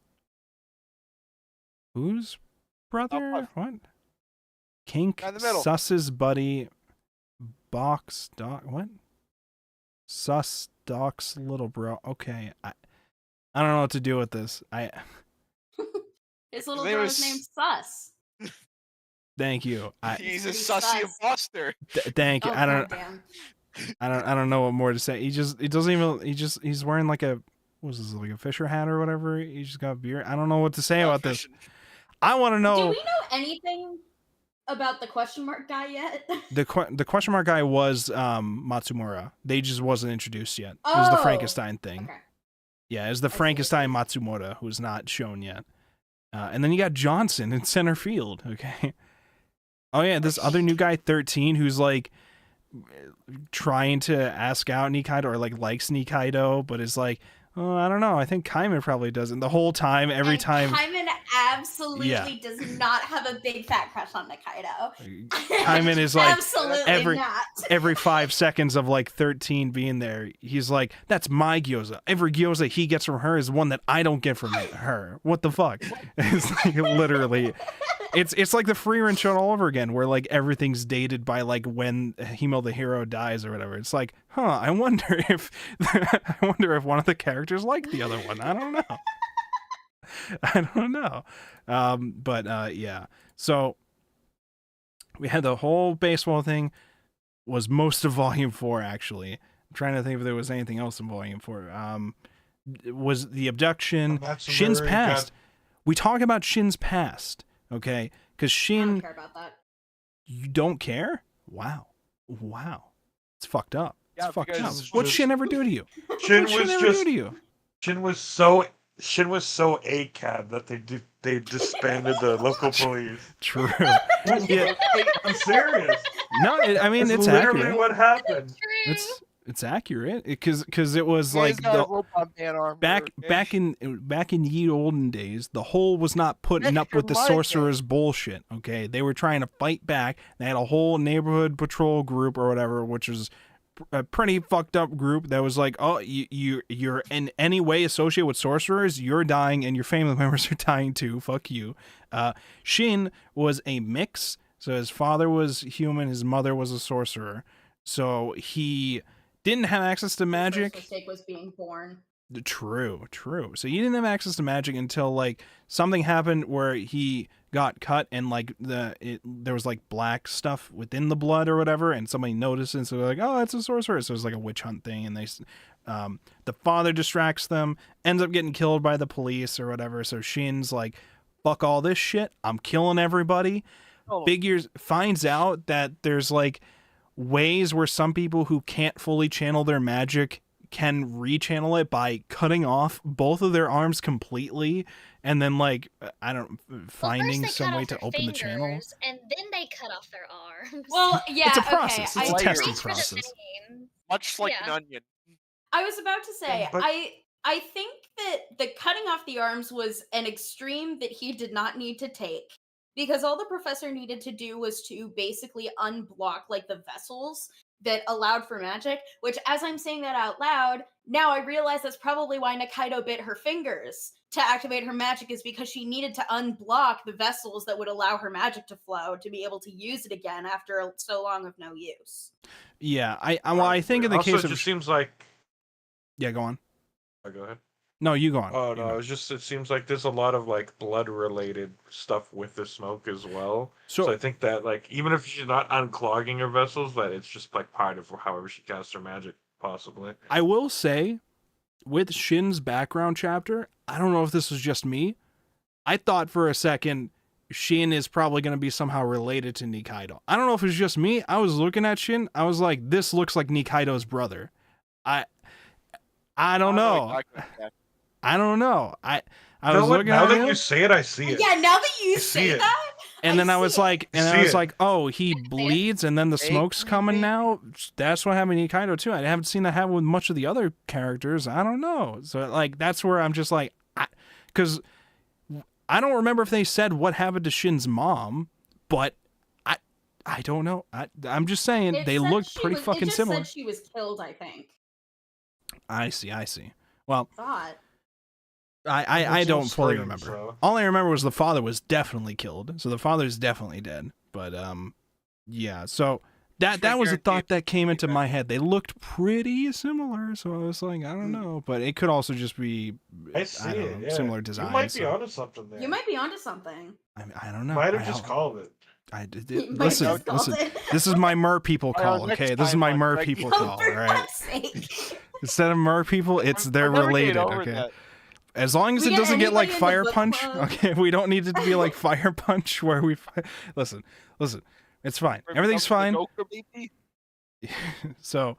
Whose brother? What? Kink, Down the middle. Sus's buddy, Box, Doc, what? Sus, Doc's little bro. Okay, I don't know what to do with this. His little His name bro's is- name's Sus. Thank you. He's a Pretty sussy sus. imposter. Thank you. Oh, I don't goddamn. I don't know what more to say. He's wearing like a, what was this, like a Fisher hat or whatever. He just got a beard. I don't know what to say about this. I want to Do know. we know anything about the question mark guy yet? The question mark guy was Matsumura. They just wasn't introduced yet. It was the Oh. Frankenstein thing. Okay. Yeah, it was the see. Frankenstein Matsumura who's not shown yet. And then you got Johnson in center field. Okay. Oh yeah, this other new guy, 13, who's like trying to ask out Nikaido or like likes Nikaido, but is like, oh, I don't know. I think Kaiman probably doesn't. The whole time, every time. Kaiman absolutely does not have a big fat crush on Nikaido. Kaiman is like absolutely not. every 5 seconds of like 13 being there, he's like, that's my gyoza. Every gyoza he gets from her is one that I don't get from her. What the fuck? It's like literally, it's like the free run show all over again, where like everything's dated by like when Himo the hero dies or whatever. It's like, I wonder if one of the characters like the other one. I don't know. I don't know. But yeah. So We had the whole baseball thing. Was most of Volume 4 actually? I'm trying to think if there was anything else in Volume 4. Was the abduction? Shin's past. We talk about Shin's past, okay? Because I Shin, don't care about that. you don't care? Wow, it's fucked up. It's Yeah, fucked up. because- What'd Shin ever do to you? Shin What'd Shin was ever do just to you? Shin was so ACAB that they disbanded the local police. True. Yeah. I'm serious. No, I mean That's it's literally accurate. what happened. True. It's accurate because it was You guys like got a the robot man armor, back okay? back in ye olden days, the whole was not putting Back up with in the my sorcerer's bullshit. Okay, they were trying to fight back. They had a whole neighborhood patrol group or whatever, which was a pretty fucked up group that was like, oh, you're in any way associated with sorcerers, you're dying, and your family members are dying too. Fuck you. Shin was a mix. So his father was human, his mother was a sorcerer. So he didn't have access to His magic. first mistake was being born. True. So he didn't have access to magic until like something happened where he got cut and like there was like black stuff within the blood or whatever, and somebody noticed it, so they're like, oh, it's a sorcerer. So it's like a witch hunt thing, and the father distracts them, ends up getting killed by the police or whatever. So Shin's like, fuck all this shit, I'm killing everybody. Oh. Figures finds out that there's like ways where some people who can't fully channel their magic can rechannel it by cutting off both of their arms completely, and then like finding First they some cut way off to their open the channel. fingers, and then they cut off their arms. Well, yeah, It's a process. Okay. It's a I testing Reach for the process. vein. Much like an Yeah. onion. I was about to say, But- I think that the cutting off the arms was an extreme that he did not need to take, because all the professor needed to do was to basically unblock like the vessels that allowed for magic, which as I'm saying that out loud, now I realize that's probably why Nikaido bit her fingers to activate her magic, is because she needed to unblock the vessels that would allow her magic to flow to be able to use it again after so long of no use. Yeah, I think in the also, case it of just seems like. yeah, go on. Oh, go ahead. No, you go on. Oh You no, go. it seems like there's a lot of like blood related stuff with the smoke as well. So I think that like even if she's not unclogging her vessels, that it's just like part of however she casts her magic, possibly. I will say, with Shin's background chapter, I don't know if this was just me. I thought for a second Shin is probably going to be somehow related to Nikaido. I don't know if it was just me. I was looking at Shin. I was like, this looks like Nikaido's brother. I don't know. I don't know. I was looking now at that him, you say it, I see it. Yeah, now that you I see say it. that, and then I was see it. like, and I See was it. like, oh, he bleeds, and then the Fake smoke's coming bleeding. now. That's what happened to Nikaido too. I haven't seen that happen with much of the other characters. I don't know. So like, that's where I'm just like, because I don't remember if they said what happened to Shin's mom, but I don't know. I'm just saying It they said look she pretty was- fucking it just similar. Said she was killed, I think. I see. Well, Thought. I It's don't so fully strange, remember. so. All I remember was the father was definitely killed. So the father's definitely dead. But yeah. So that was a thought that came into my head. They looked pretty similar, so I was like, I don't know, but it could also just be I see don't it. know, Yeah. similar design. You might be so onto something there. You might be onto something. I don't know. Might I have just don't- called it. I did. You might Listen, have called listen. it. This is my mer people All right, call. next Okay, this is time my on mer Greg, people you- Oh, call. for All right. fuck's sake. Instead of mer people, it's they're I'll never get related. over Okay. that. As long as We it get doesn't get like anybody in the Fire book Punch, club. okay, we don't need it to be like Fire Punch where we listen, it's fine. We're Everything's fine. becoming the Joker, baby. So,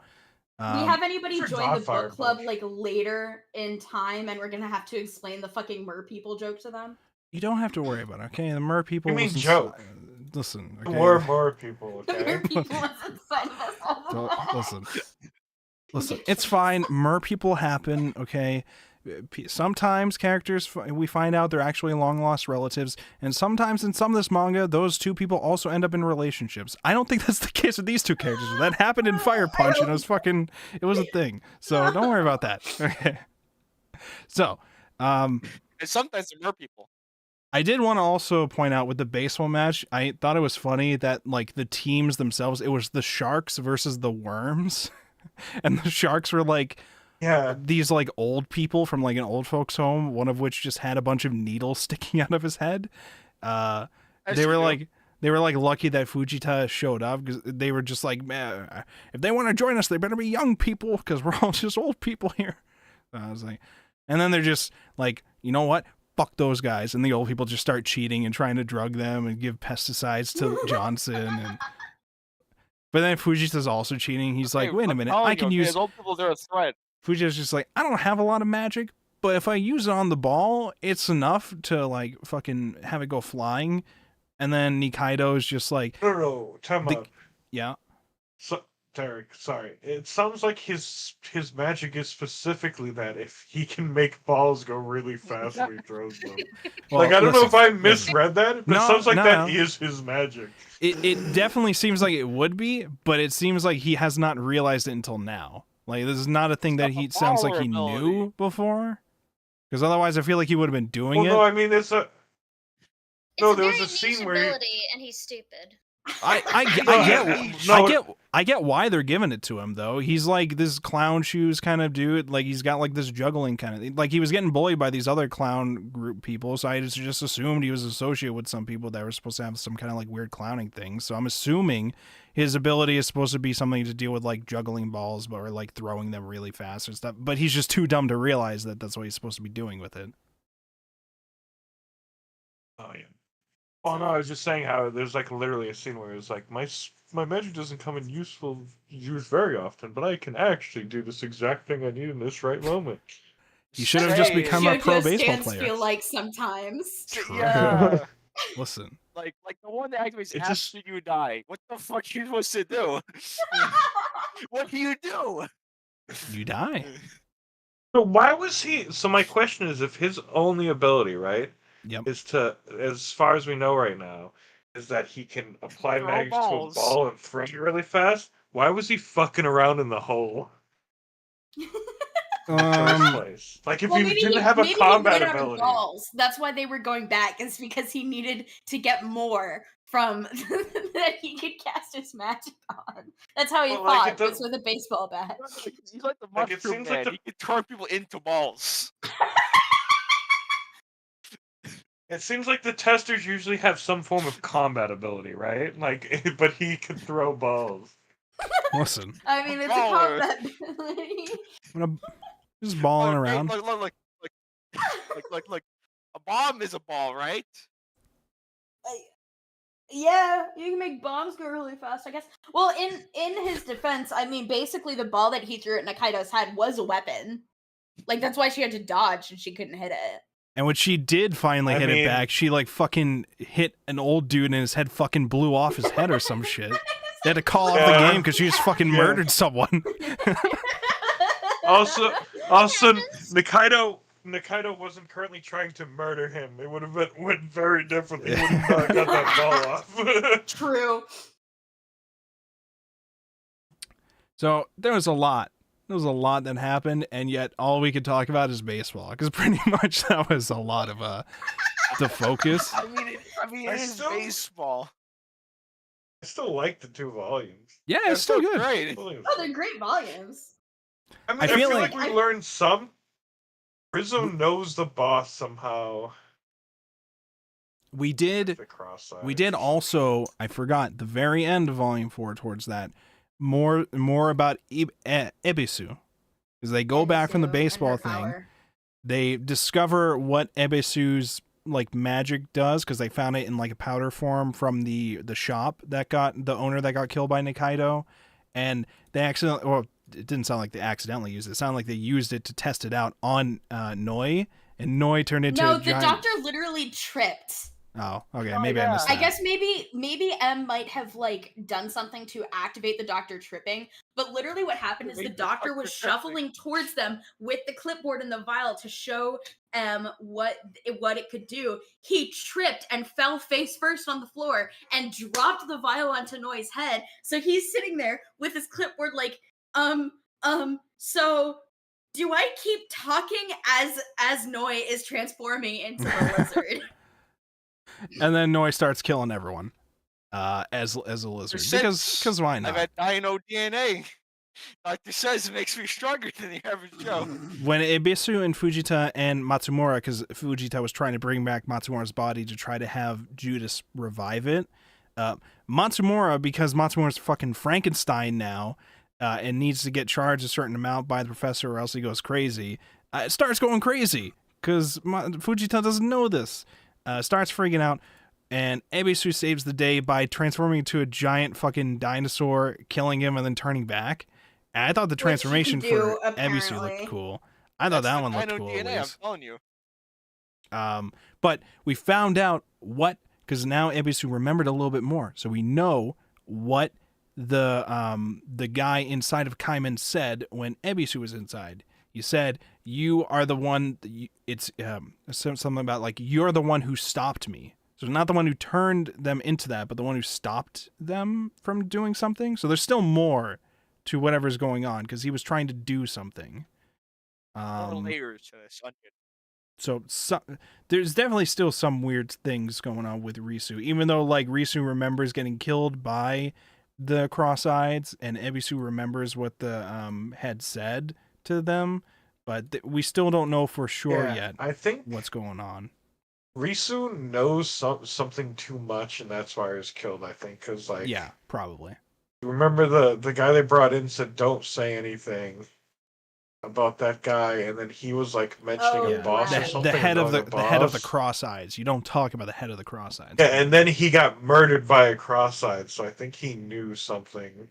we have anybody for join God the Fire book club Punch. like later in time, and we're gonna have to explain the fucking mer people joke to them? you don't have to worry about it, okay? The mer people. You mean listen, joke. Listen, okay. More people, The okay? mer people wasn't send us all the Don't- way. listen. It's fine. Mer people happen, okay? Sometimes characters we find out they're actually long lost relatives, and sometimes in some of this manga, those two people also end up in relationships. I don't think that's the case with these two characters. That happened in Fire Punch, and it was a thing. So don't worry about that. Okay. So, And sometimes they're more people. I did want to also point out with the baseball match, I thought it was funny that like the teams themselves, it was the Sharks versus the Worms, and the Sharks were like. Yeah. These like old people from like an old folks home, one of which just had a bunch of needles sticking out of his head. As They you were do. like They were like lucky that Fujita showed up because they were just like, man, if they want to join us, they better be young people because we're all just old people here. So I was like, and then they're just like, you know what? Fuck those guys. And the old people just start cheating and trying to drug them and give pesticides to Johnson. But then Fujita's also cheating. He's like, wait a minute, I can use. Old people, they're a threat. Fujita's just like, I don't have a lot of magic, but if I use it on the ball, it's enough to like fucking have it go flying. And then Nikaido's just like, No, time out. Yeah. So, Derek, sorry. It sounds like his magic is specifically that if he can make balls go really fast when he throws them. Well, like, I don't know if listen, I misread that, but it sounds like that is his magic. It definitely seems like it would be, but it seems like he has not realized it until now. Like, this is not a thing that he sounds like he knew before. Because otherwise, I feel like he would have been doing it. No, I mean, it's a... It's No, a there was very a scene niche where ability, and he's stupid. I get why they're giving it to him though. He's like this clown shoes kind of dude. Like he's got like this juggling kind of like he was getting bullied by these other clown group people. So I just assumed he was associated with some people that were supposed to have some kind of like weird clowning thing. So I'm assuming his ability is supposed to be something to deal with like juggling balls, or like throwing them really fast or stuff. But he's just too dumb to realize that that's what he's supposed to be doing with it. Oh yeah. Oh no, I was just saying how there's like literally a scene where it's like my magic doesn't come in use very often, but I can actually do this exact thing I need in this right moment. He should have just become a pro baseball player. Feel like sometimes. True. Yeah. Listen. Like the one that activates It after you die. What the fuck are you supposed to do? What do you do? You die. So why was he? So my question is, if his only ability, right? Yep. Is to, as far as we know right now, is that he can apply Throw magic to a balls. ball and throw it really fast. Why was he fucking around in the hole? In the first place? Like if he didn't have a combat ability. Balls. That's why they were going back. Is because he needed to get more from that he could cast his magic on. That's how he fought. Was with a baseball bat. He's like the Like, it mushroom seems man. like He can turn people into balls. It seems like the testers usually have some form of combat ability, right? Like, but he can throw balls. Listen. I mean, it's a combat ability. Just balling around. Look. A bomb is a ball, right? Yeah, you can make bombs go really fast, I guess. Well, in his defense, I mean, basically the ball that he threw at Nikaido's head was a weapon. Like, that's why she had to dodge and she couldn't hit it. And when she did finally hit it back, she like fucking hit an old dude and his head fucking blew off his head or some shit. They had to call off the game because she just fucking murdered someone. Also, Nikaido wasn't currently trying to murder him. It would have went very differently. He would have got that ball off. True. So there was a lot. There was a lot that happened, and yet all we could talk about is baseball, because pretty much that was a lot of the focus. I mean, it is baseball. I still like the 2 volumes. Yeah, it's still good. Great. Oh, they're great volumes. I mean, I feel like we learned some. Rizzo knows the boss somehow. We did also, I forgot, the very end of Volume 4 towards that, more about Ebisu. Because they go back from the baseball thing. They discover what Ebisu's like magic does, because they found it in like a powder form from the shop that got the owner that got killed by Nikaido. And they accidentally, well, it didn't sound like they accidentally used it. It sounded like they used it to test it out on Noi, and Noi turned into a giant... the doctor literally tripped. Oh, okay. Maybe I missed that. I guess maybe M might have like done something to activate the doctor tripping, but literally what happened is the doctor was shuffling towards them with the clipboard and the vial to show M what it could do. He tripped and fell face first on the floor and dropped the vial onto Noi's head. So he's sitting there with his clipboard like, so do I keep talking as Noi is transforming into the lizard? And then Noi starts killing everyone as a lizard. Because why not? I've had dino DNA. Doctor says it makes me stronger than the average Joe. When Ebisu and Fujita and Matsumura, because Fujita was trying to bring back Matsumura's body to try to have Judas revive it, Matsumura, because Matsumura's fucking Frankenstein now, and needs to get charged a certain amount by the professor or else he goes crazy, starts going crazy because Fujita doesn't know this. Starts freaking out, and Ebisu saves the day by transforming into a giant fucking dinosaur, killing him, and then turning back. And I thought the transformation for Ebisu looked cool. I thought that one looked cool. DNA, I'm telling you. But we found out what, because now Ebisu remembered a little bit more, so we know what the guy inside of Kaiman said when Ebisu was inside. He said, "You are the one." It's something about like you're the one who stopped me. So not the one who turned them into that, but the one who stopped them from doing something. So there's still more to whatever's going on because he was trying to do something. More layers to this onion. So there's definitely still some weird things going on with Risu, even though like Risu remembers getting killed by the Cross-Eyes, and Ebisu remembers what the head said to them, but we still don't know for sure yet. I think what's going on. Risu knows something too much, and that's why he was killed. I think because like probably. Remember the guy they brought in said don't say anything about that guy, and then he was like mentioning a boss or something. The head of the Cross-Eyes. You don't talk about the head of the Cross-Eyes. Yeah, and then he got murdered by a Cross-Eyed, so I think he knew something.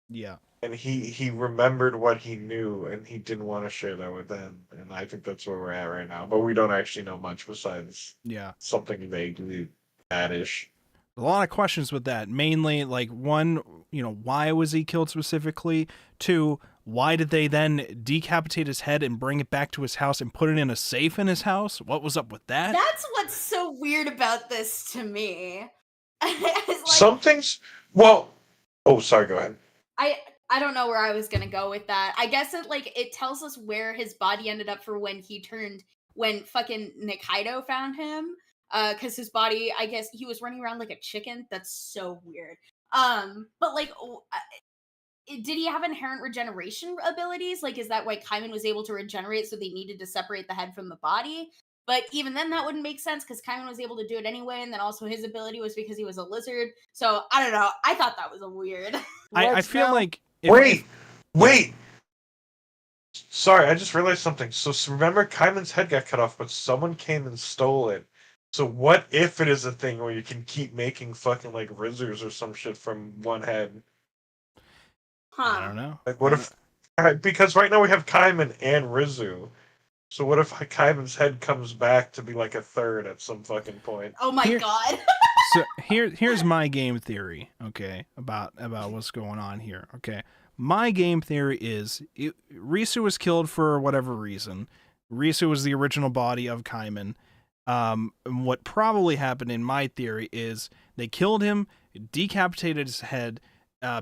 Yeah. And he remembered what he knew, and he didn't want to share that with them. And I think that's where we're at right now. But we don't actually know much besides something vaguely badish. A lot of questions with that. Mainly, like, one, why was he killed specifically? Two, why did they then decapitate his head and bring it back to his house and put it in a safe in his house? What was up with that? That's what's so weird about this to me. Some things... Well... Oh, sorry, go ahead. I don't know where I was gonna go with that. I guess it tells us where his body ended up for when fucking Nikaido found him. Because his body, I guess he was running around like a chicken. That's so weird. But like, did he have inherent regeneration abilities? Like, is that why Kaiman was able to regenerate? So they needed to separate the head from the body. But even then, that wouldn't make sense because Kaiman was able to do it anyway, and then also his ability was because he was a lizard. So I don't know. I thought that was a weird. I feel like. Wait. Sorry, I just realized something. So remember, Kaiman's head got cut off, but someone came and stole it. So what if it is a thing where you can keep making fucking like Rizzers or some shit from one head? Huh. I don't know. Like what if? Because right now we have Kaiman and Rizu. So what if Kaiman's head comes back to be like a third at some fucking point? Oh my god. So here's my game theory, okay, about what's going on here, okay. My game theory is Risu was killed for whatever reason. Risu was the original body of Kaiman. What probably happened in my theory is they killed him, decapitated his head,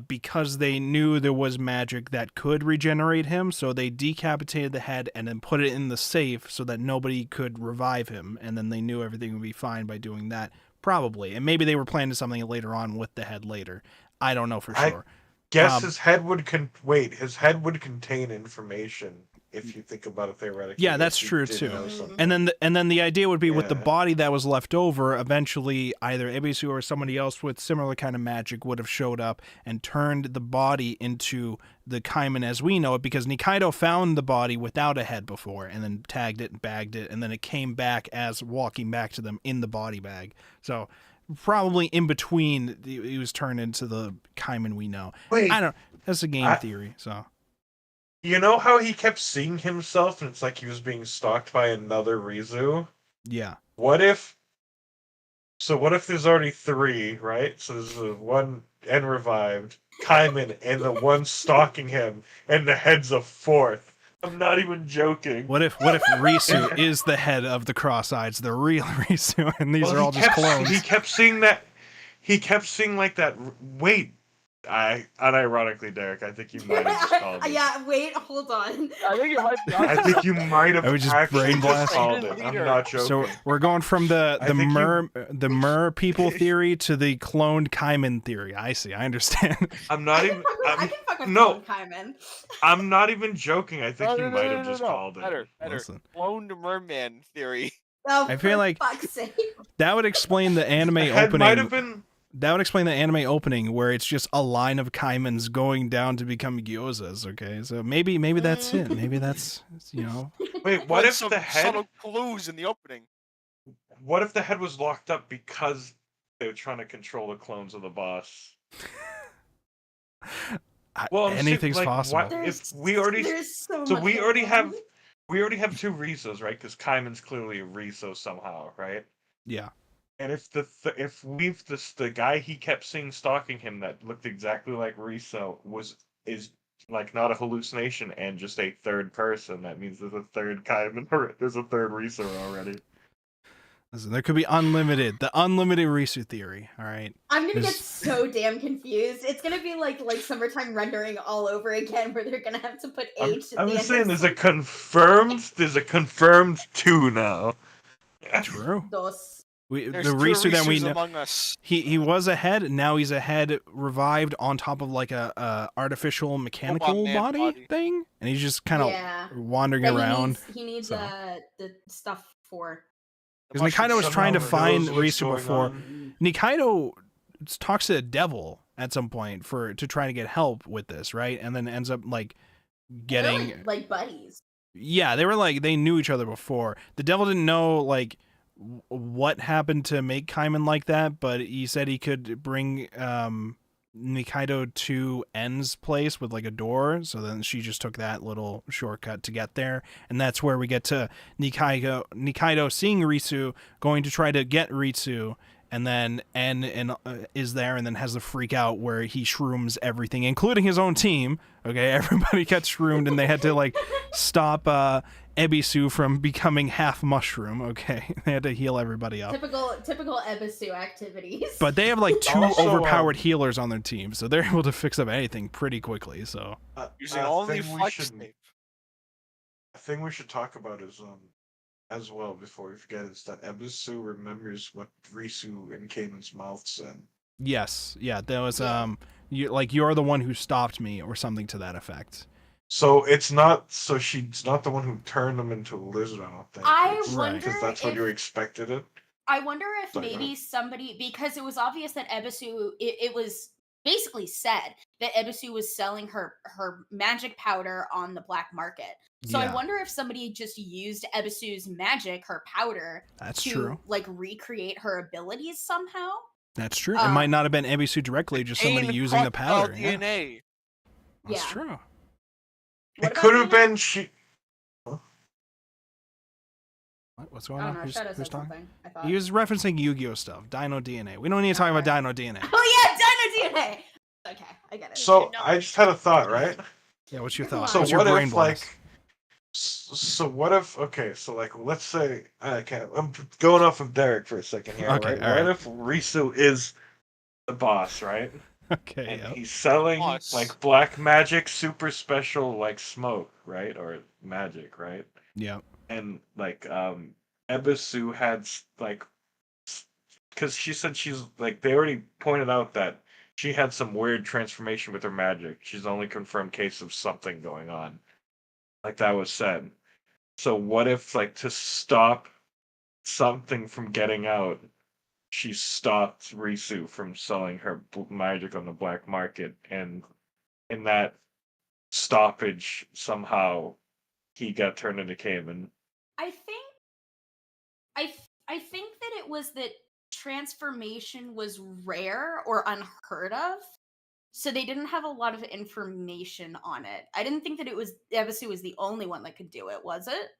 because they knew there was magic that could regenerate him, so they decapitated the head and then put it in the safe so that nobody could revive him, and then they knew everything would be fine by doing that, probably. And maybe they were planning something later on with the head later. I don't know for sure. Guess his head would his head would contain information. If you think about it theoretically. Yeah, that's true too. And then the idea would be with the body that was left over, eventually either Ebisu or somebody else with similar kind of magic would have showed up and turned the body into the Kaiman as we know it, because Nikaido found the body without a head before and then tagged it and bagged it, and then it came back as walking back to them in the body bag. So probably in between he was turned into the Kaiman we know. Wait, I don't know. That's a game theory, so. You know how he kept seeing himself and it's like he was being stalked by another Rizu? Yeah. What if there's already three, right? So there's the one and revived, Kaiman, and the one stalking him, and the head's a fourth. I'm not even joking. What if Risu is the head of the Cross-Eyes, the real Risu, and these are all just clones? He kept seeing that. He kept seeing like that. Wait. Unironically, Derek, I think you might have just called it. Yeah, wait, hold on. I think it might be. I think you might have just actually brain blast. called it. I'm not joking. So we're going from the mer people theory to the cloned Kaiman theory. I see. I understand. I can fuck with cloned Kaiman. I'm not even joking. I think you might have just called it. Better. Listen. Cloned merman theory. Oh, I feel like fuck's sake. that would explain the anime The head opening. might have been. That would explain the anime opening where it's just a line of kaimens going down to become gyozas. Okay, so maybe that's it. Maybe that's Wait, what Like if some the head? subtle clues in the opening? What if the head was locked up because they were trying to control the clones of the boss? Well, anything's possible. If we already There's so so much we already going have on. we already have 2 Risos, right? Because Kaiman's clearly a Riso somehow, right? Yeah. And if the guy he kept seeing stalking him that looked exactly like Riso is like not a hallucination and just a third person, that means there's a third Kaiman or there's a third Riso already. Listen, there could be the unlimited Risu theory. All right. I'm gonna get There's- so damn confused. It's gonna be like summertime rendering all over again, where they're gonna have to put H at I'm the just end. saying there's a confirmed 2 now. True. Dos. The There's 2 Risu that we Risus know, among us. he was a head. Now he's a head revived on top of like a artificial mechanical man body thing, and he's just kind of Yeah. wandering That around. He needs so. the stuff for. Because Nikaido was trying to find Somehow knows what's Risu going before. on. Nikaido talks to the devil at some point to try to get help with this, right? And then ends up like getting They're like buddies. Yeah, they knew each other before. The devil didn't know like what happened to make Kaiman like that, but he said he could bring Nikaido to En's place with like a door, so then she just took that little shortcut to get there, and that's where we get to Nikaido seeing Risu, going to try to get Risu, and then En is there and then has the freak out where he shrooms everything, including his own team. Okay, everybody got shroomed and they had to like stop Ebisu from becoming half mushroom. Okay, they had to heal everybody up. Typical Ebisu activities. But they have like 2 Also, overpowered healers on their team, so they're able to fix up anything pretty quickly. So Using only thing we flex should- tape. A thing we should talk about is as well before we forget is that Ebisu remembers what Risu in Kaiman's mouth said. yes, yeah, that was you're the one who stopped me or something to that effect. So she's not the one who turned him into a lizard, I don't think. I It's- wonder because that's what if- you expected it. I wonder if Sorry, go maybe ahead. somebody, because it was obvious that Ebisu, it was basically said that Ebisu was selling her magic powder on the black market. So Yeah. I wonder if somebody just used Ebisu's magic, her powder, That's to true. like recreate her abilities somehow. That's true. It might um, not have been Ebisu directly, just somebody Pain using the crocodile powder. Yeah. DNA. That's Yeah. true. What It about could have DNA? been she. What's I going don't on? know. Shadow Who's said talking? something. I thought. He was referencing Yu-Gi-Oh stuff, Dino DNA. We don't need to talk about Dino DNA. Oh yeah, Dino DNA. Okay, I get it. So I just had a thought, right? Yeah, what's your Come thought? on. So What's your what brain if blast? like? So what if? Okay, so like let's say I'm going off of Derek for a second here. Okay, right? alright. What if Risu is the boss, right? Okay. And Yep. he's selling Boss. like black magic, super special like smoke, right? Or magic, right? Yep. And like Ebisu had like, because she said she's like they already pointed out that she had some weird transformation with her magic. She's the only confirmed case of something going on, like that was said. So what if like to stop something from getting out, she stopped Risu from selling her magic on the black market, and in that stoppage somehow he got turned into Cayman. I think that it was that transformation was rare or unheard of, so they didn't have a lot of information on it. I didn't think that Ebisu was the only one that could do it, was it?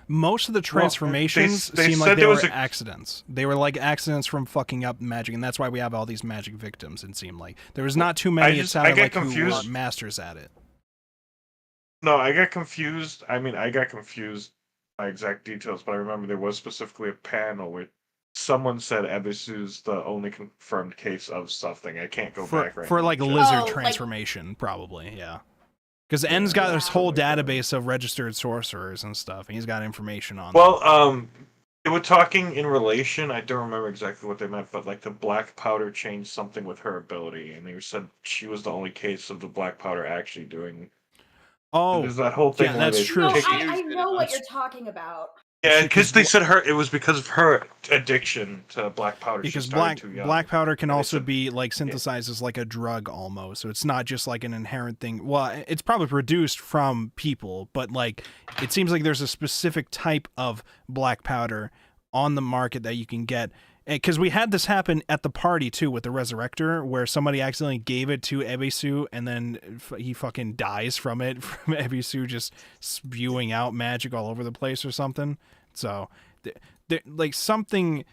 Most of the transformations they seem said like they there were was a- accidents. They were like accidents from fucking up magic, and that's why we have all these magic victims. It seemed like there was not too many. It sounded get like who were confused. masters at it. No, I got confused. I mean, I got confused by exact details, but I remember there was specifically a panel where someone said Ebisu's the only confirmed case of something. I can't go back right For now like and check. lizard Oh, like- transformation, probably, yeah. Because En's got this Yeah. whole Something like that. database of registered sorcerers and stuff, and he's got information on them. Well, they were talking in relation. I don't remember exactly what they meant, but like the black powder changed something with her ability, and they said she was the only case of the black powder actually doing. Oh, There's that whole thing. yeah, where that's they true. No, take- I know what That's- you're talking about. Yeah, because they said it was because of her addiction to black powder. Because she started too young. black powder can And they also said- be like synthesized as like a drug almost. So it's not just like an inherent thing. Well, it's probably produced from people, but like it seems like there's a specific type of black powder on the market that you can get. Because we had this happen at the party too with the Resurrector, where somebody accidentally gave it to Ebisu, and then he fucking dies from it, from Ebisu just spewing out magic all over the place or something. So, like something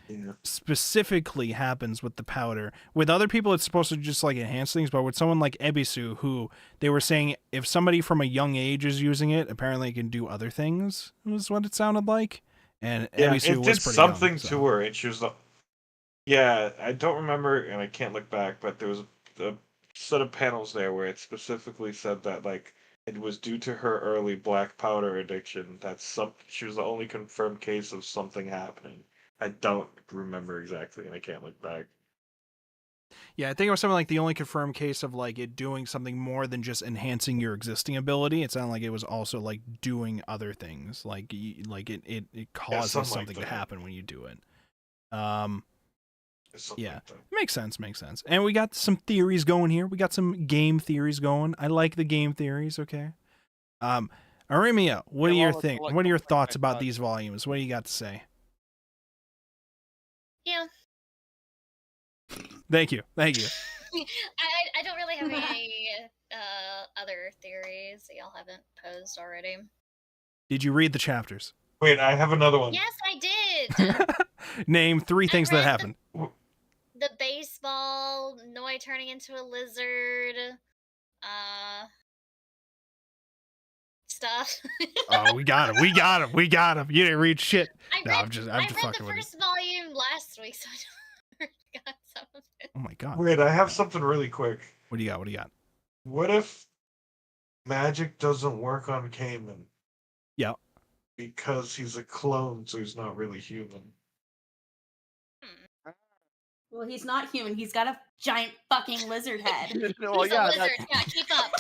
specifically happens with the powder. With other people, it's supposed to just like enhance things, but with someone like Ebisu, who they were saying if somebody from a young age is using it, apparently it can do other things. Was what it sounded like. And Ebisu it was did pretty something young, so. to her, and she was the. Yeah, I don't remember, and I can't look back, but there was a set of panels there where it specifically said that like it was due to her early black powder addiction. She was the only confirmed case of something happening. I don't remember exactly, and I can't look back. Yeah, I think it was something like the only confirmed case of like it doing something more than just enhancing your existing ability. It sounded like it was also like doing other things, like it causes something to happen when you do it. Yeah, makes sense. And we got some theories going here. We got some game theories going. I like the game theories. Okay. Arimia, what are your thoughts about these volumes? What do you got to say? Yeah. Thank you. I don't really have any other theories that y'all haven't posed already. Did you read the chapters? Wait, I have another one. Yes, I did. Name 3 things that happened. The baseball, Noi turning into a lizard, stuff. Oh, we got him. You didn't read shit. I'm I read fucking the with first volume last week, so I got some of it. Oh my god. Wait, I have something really quick. What do you got? What if magic doesn't work on Cayman? Yeah. Because he's a clone, so he's not really human. Well, he's not human. He's got a giant fucking lizard head. He's a lizard. Yeah, keep up.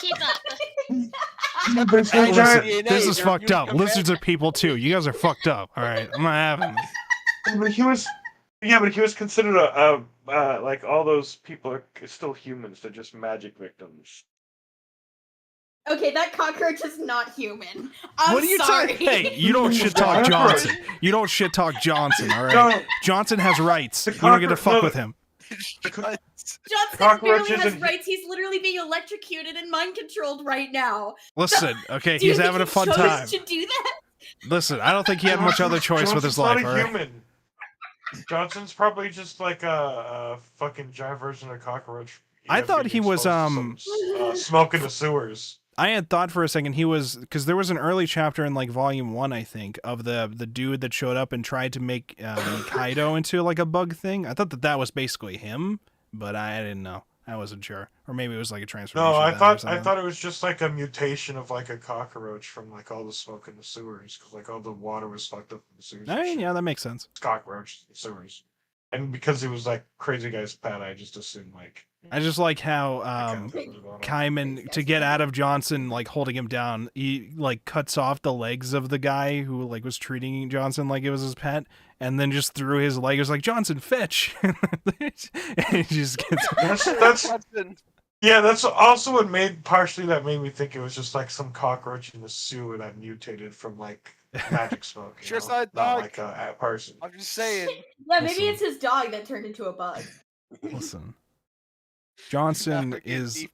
This is fucked up. Lizards are people too. You guys are fucked up. All right, I'm not having this. But he was considered like all those people are still humans. They're just magic victims. Okay, that cockroach is not human. What are you sorry. Hey, you don't shit talk Johnson. You don't shit talk Johnson, all right? No. Johnson has rights. You don't get to fuck with him. Johnson barely has rights. He's literally being electrocuted and mind controlled right now. Listen, okay, Do you he's think having a he fun chose time. to do that? Listen, I don't think he had much other choice with his life, Johnson's all not a right? human. Johnson's probably just like a fucking giant version of cockroach. I thought he was smoke in the sewers. I had thought for a second he was, because there was an early chapter in like volume 1, I think, of the dude that showed up and tried to make Kaido into like a bug thing. I thought that was basically him, but I didn't know. I wasn't sure, or maybe it was like a transformation. No, I thought it was just like a mutation of like a cockroach from like all the smoke in the sewers, because like all the water was fucked up in the sewers. I mean, yeah, that makes sense. Cockroach in the sewers, and because he was like crazy guy's pet, I just assumed like. I just like how Kaiman, to get out of Johnson like holding him down, he like cuts off the legs of the guy who like was treating Johnson like it was his pet, and then just threw his leg. It was like, Johnson, fetch. And he just gets. That's also what made me think it was just like some cockroach in the sewer that mutated from like magic smoke. Just not dog. like a person. I'm just saying. Yeah, maybe it's his dog that turned into a bug. Listen. Johnson is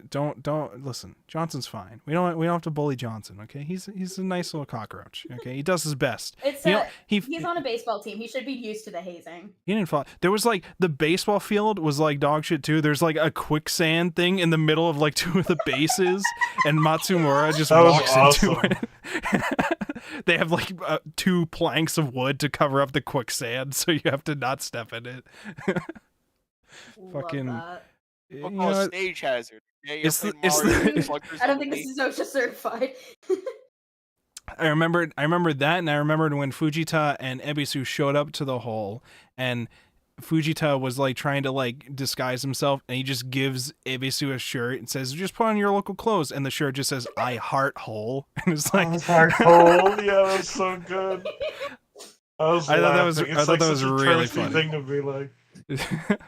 don't listen. Johnson's fine. We don't have to bully Johnson, okay? He's a nice little cockroach, okay? He does his best. It's he's on a baseball team. He should be used to the hazing. He didn't fall. There was like the baseball field was like dog shit too. There's like a quicksand thing in the middle of like 2 of the bases, and Matsumura just walks into it. They have like 2 planks of wood to cover up the quicksand, so you have to not step in it. Fucking stage hazard. Yeah, I don't think this is OSHA certified. I remembered that, and I remembered when Fujita and Ebisu showed up to the hole, and Fujita was like trying to like disguise himself, and he just gives Ebisu a shirt and says, "Just put on your local clothes," and the shirt just says, "I heart hole," and it's like, heart cold. Yeah, that's so good. I thought that was really funny thing to be like.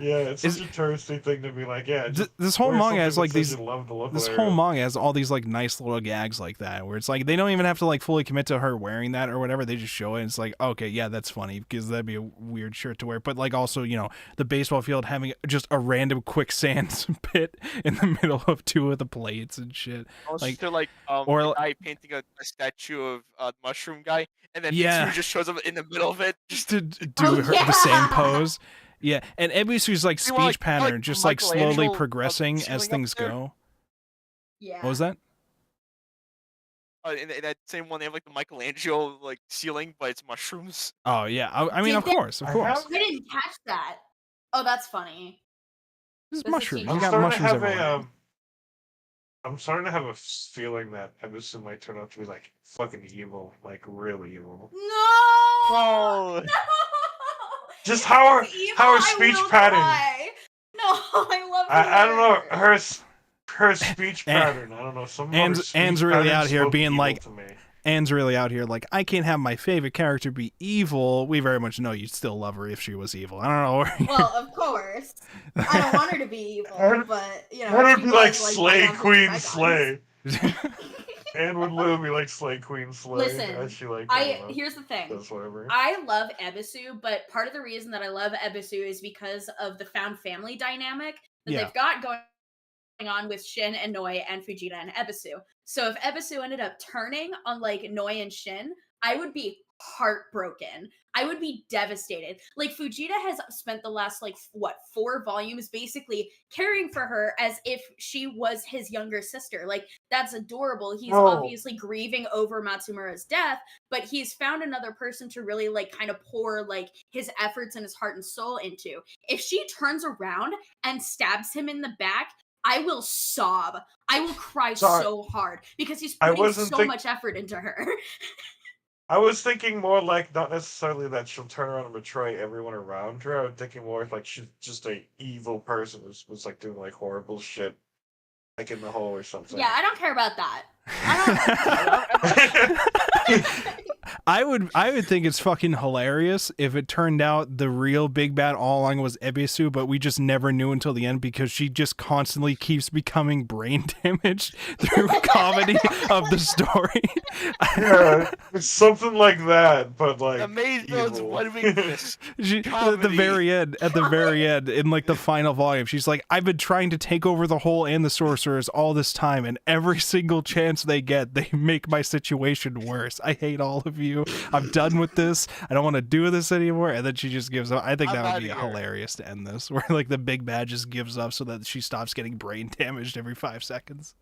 Yeah, it's such a touristy thing to be like. Yeah, this whole manga has like these. This whole manga has all these like nice little gags like that, where it's like they don't even have to like fully commit to her wearing that or whatever. They just show it. And it's like, okay, yeah, that's funny because that'd be a weird shirt to wear. But like also, you know, the baseball field having just a random quicksand pit in the middle of two of the plates and shit. Also, Like, or a guy painting a statue of the mushroom guy, and then Mitsu just shows up in the middle of it just to do the same pose. Yeah, and Ebisu's like speech pattern just like slowly progressing as things go. Yeah. What was that? In that same one, they have like the Michelangelo like ceiling, but it's mushrooms. Oh yeah, I mean, of course. I didn't catch that. Oh, that's funny. It's mushrooms. I'm starting to have a feeling that Ebisu might turn out to be like fucking evil, like really evil. No. Just how her speech pattern. No, I love her. I don't know her speech pattern. I don't know. Anne's really out here being like, Anne's really out here like, I can't have my favorite character be evil. We very much know you'd still love her if she was evil. I don't know. Well, of course. I don't want her to be evil, but you know. Her would be like Slay Queen Slay. Anne would literally be like Slay Queen Slay. Listen, here's the thing. I love Ebisu, but part of the reason that I love Ebisu is because of the found family dynamic that they've got going on with Shin and Noi and Fujita and Ebisu. So if Ebisu ended up turning on like Noi and Shin, I would be heartbroken. I would be devastated. Like Fujita has spent the last 4 volumes basically caring for her as if she was his younger sister. Like that's adorable. He's obviously grieving over Matsumura's death, but he's found another person to really like kind of pour like his efforts and his heart and soul into. If she turns around and stabs him in the back, I will sob. I will cry so hard because he's putting so much effort into her. I was thinking more like not necessarily that she'll turn around and betray everyone around her. I was thinking more like she's just a evil person who was like doing like horrible shit, like in the hole or something. Yeah, I don't care about that. I would think it's fucking hilarious if it turned out the real big bad all along was Ebisu, but we just never knew until the end because she just constantly keeps becoming brain damaged through comedy of the story. Yeah, it's something like that, but like amazing. What do we miss? At the very end, in like the final volume, she's like, I've been trying to take over the hole and the sorcerers all this time, and every single chance they get, they make my situation worse. I hate all of you. I'm done with this. I don't want to do this anymore. And then she just gives up. I think that would be hilarious to end this, where like the big bad just gives up so that she stops getting brain damaged every 5 seconds.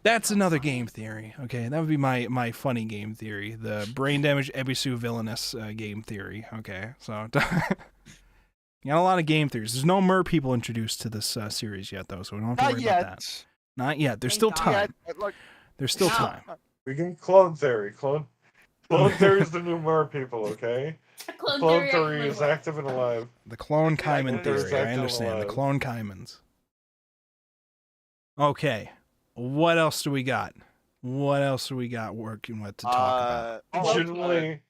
That's another game theory. Okay, that would be my funny game theory. The brain damaged Ebisu villainous game theory. Okay, so got a lot of game theories. There's no mer people introduced to this series yet, though, so we don't have to worry about that. Not yet. There's still time. There's still time. We can clone theory. Clone theory is the new mer people, okay? Clone theory is active and alive. The clone Kaiman theory. I understand. The clone Kaimans. Okay. What else do we got? What else do we got working with to talk about? Generally,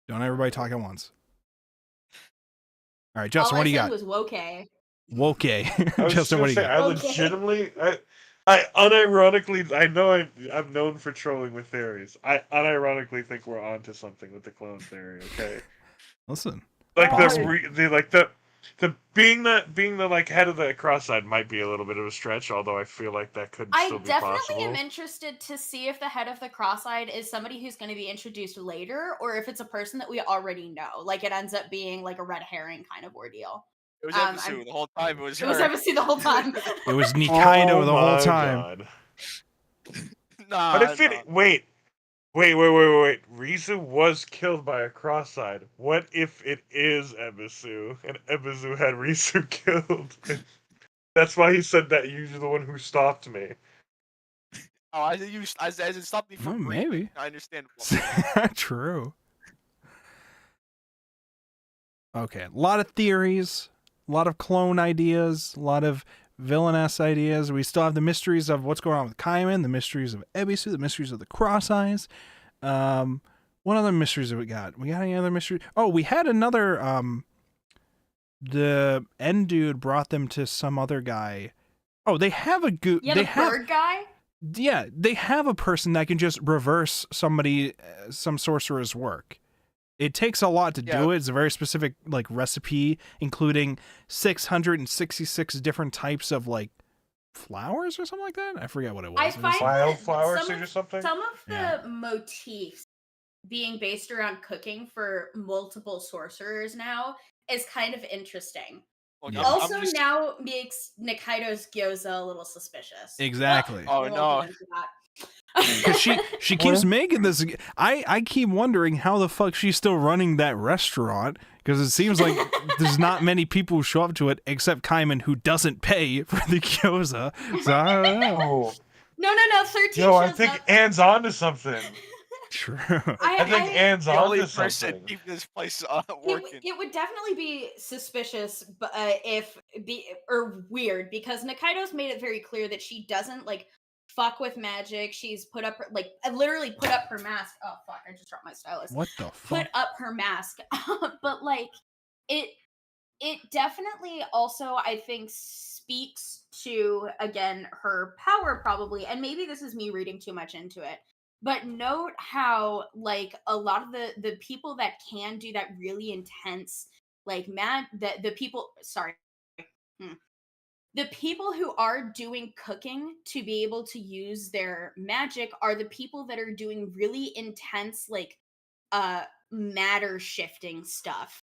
don't everybody talk at once. All right, Justin, what do you got? All I said was woke. Justin, what do you got? I legitimately, I unironically, I know I'm known for trolling with theories. I unironically think we're onto something with the clone theory. Okay. Listen. Like the being the like head of the cross-eyed might be a little bit of a stretch, although I feel like that could still be possible. I definitely am interested to see if the head of the cross-eyed is somebody who's going to be introduced later, or if it's a person that we already know. Like it ends up being like a red herring kind of ordeal. It was Ebisu the whole time. It was Ebisu the whole time. It was Nikaido the whole time. Nah. But if wait. Rizu was killed by a cross-eyed. What if it is Ebisu, and Ebisu had Rizu killed? That's why he said that you're the one who stopped me. Oh, I said it stopped me from maybe. I understand. True. Okay, a lot of theories, a lot of clone ideas, a lot of villainess ideas. We still have the mysteries of what's going on with Kaiman, the mysteries of Ebisu, the mysteries of the Cross Eyes. What other mysteries have we got? We got any other mysteries? Oh, we had another. The end dude brought them to some other guy. Oh, they have a Yeah, the bird guy. Yeah, they have a person that can just reverse somebody, some sorcerer's work. It takes a lot to do it. It's a very specific like recipe, including 666 different types of like flowers or something like that. I forget what it was. I It was- find Wildflower some seed or of, something? some of the Yeah. motifs being based around cooking for multiple sorcerers now is kind of interesting. Look, Yeah. I'm Also, just- now makes Nikaido's gyoza a little suspicious. Exactly. Oh, We won't no. get into that. Because she keeps making this. I keep wondering how the fuck she's still running that restaurant, because it seems like there's not many people who show up to it except Kaiman, who doesn't pay for the gyoza. So I don't know. Oh, No, 13 yo, I shows think up. Anne's onto something. True. I think Anne's the only onto person something. keeping this place working. It would definitely be suspicious, but or weird, because Nikaido's made it very clear that she doesn't like fuck with magic. She's put up literally put up her mask. Oh fuck! I just dropped my stylus. What the fuck? Put up her mask, but like it definitely also I think speaks to again her power probably, and maybe this is me reading too much into it. But note how, like, a lot of the people that can do that really intense, like, the people, sorry, the people who are doing cooking to be able to use their magic are the people that are doing really intense, like, matter shifting stuff.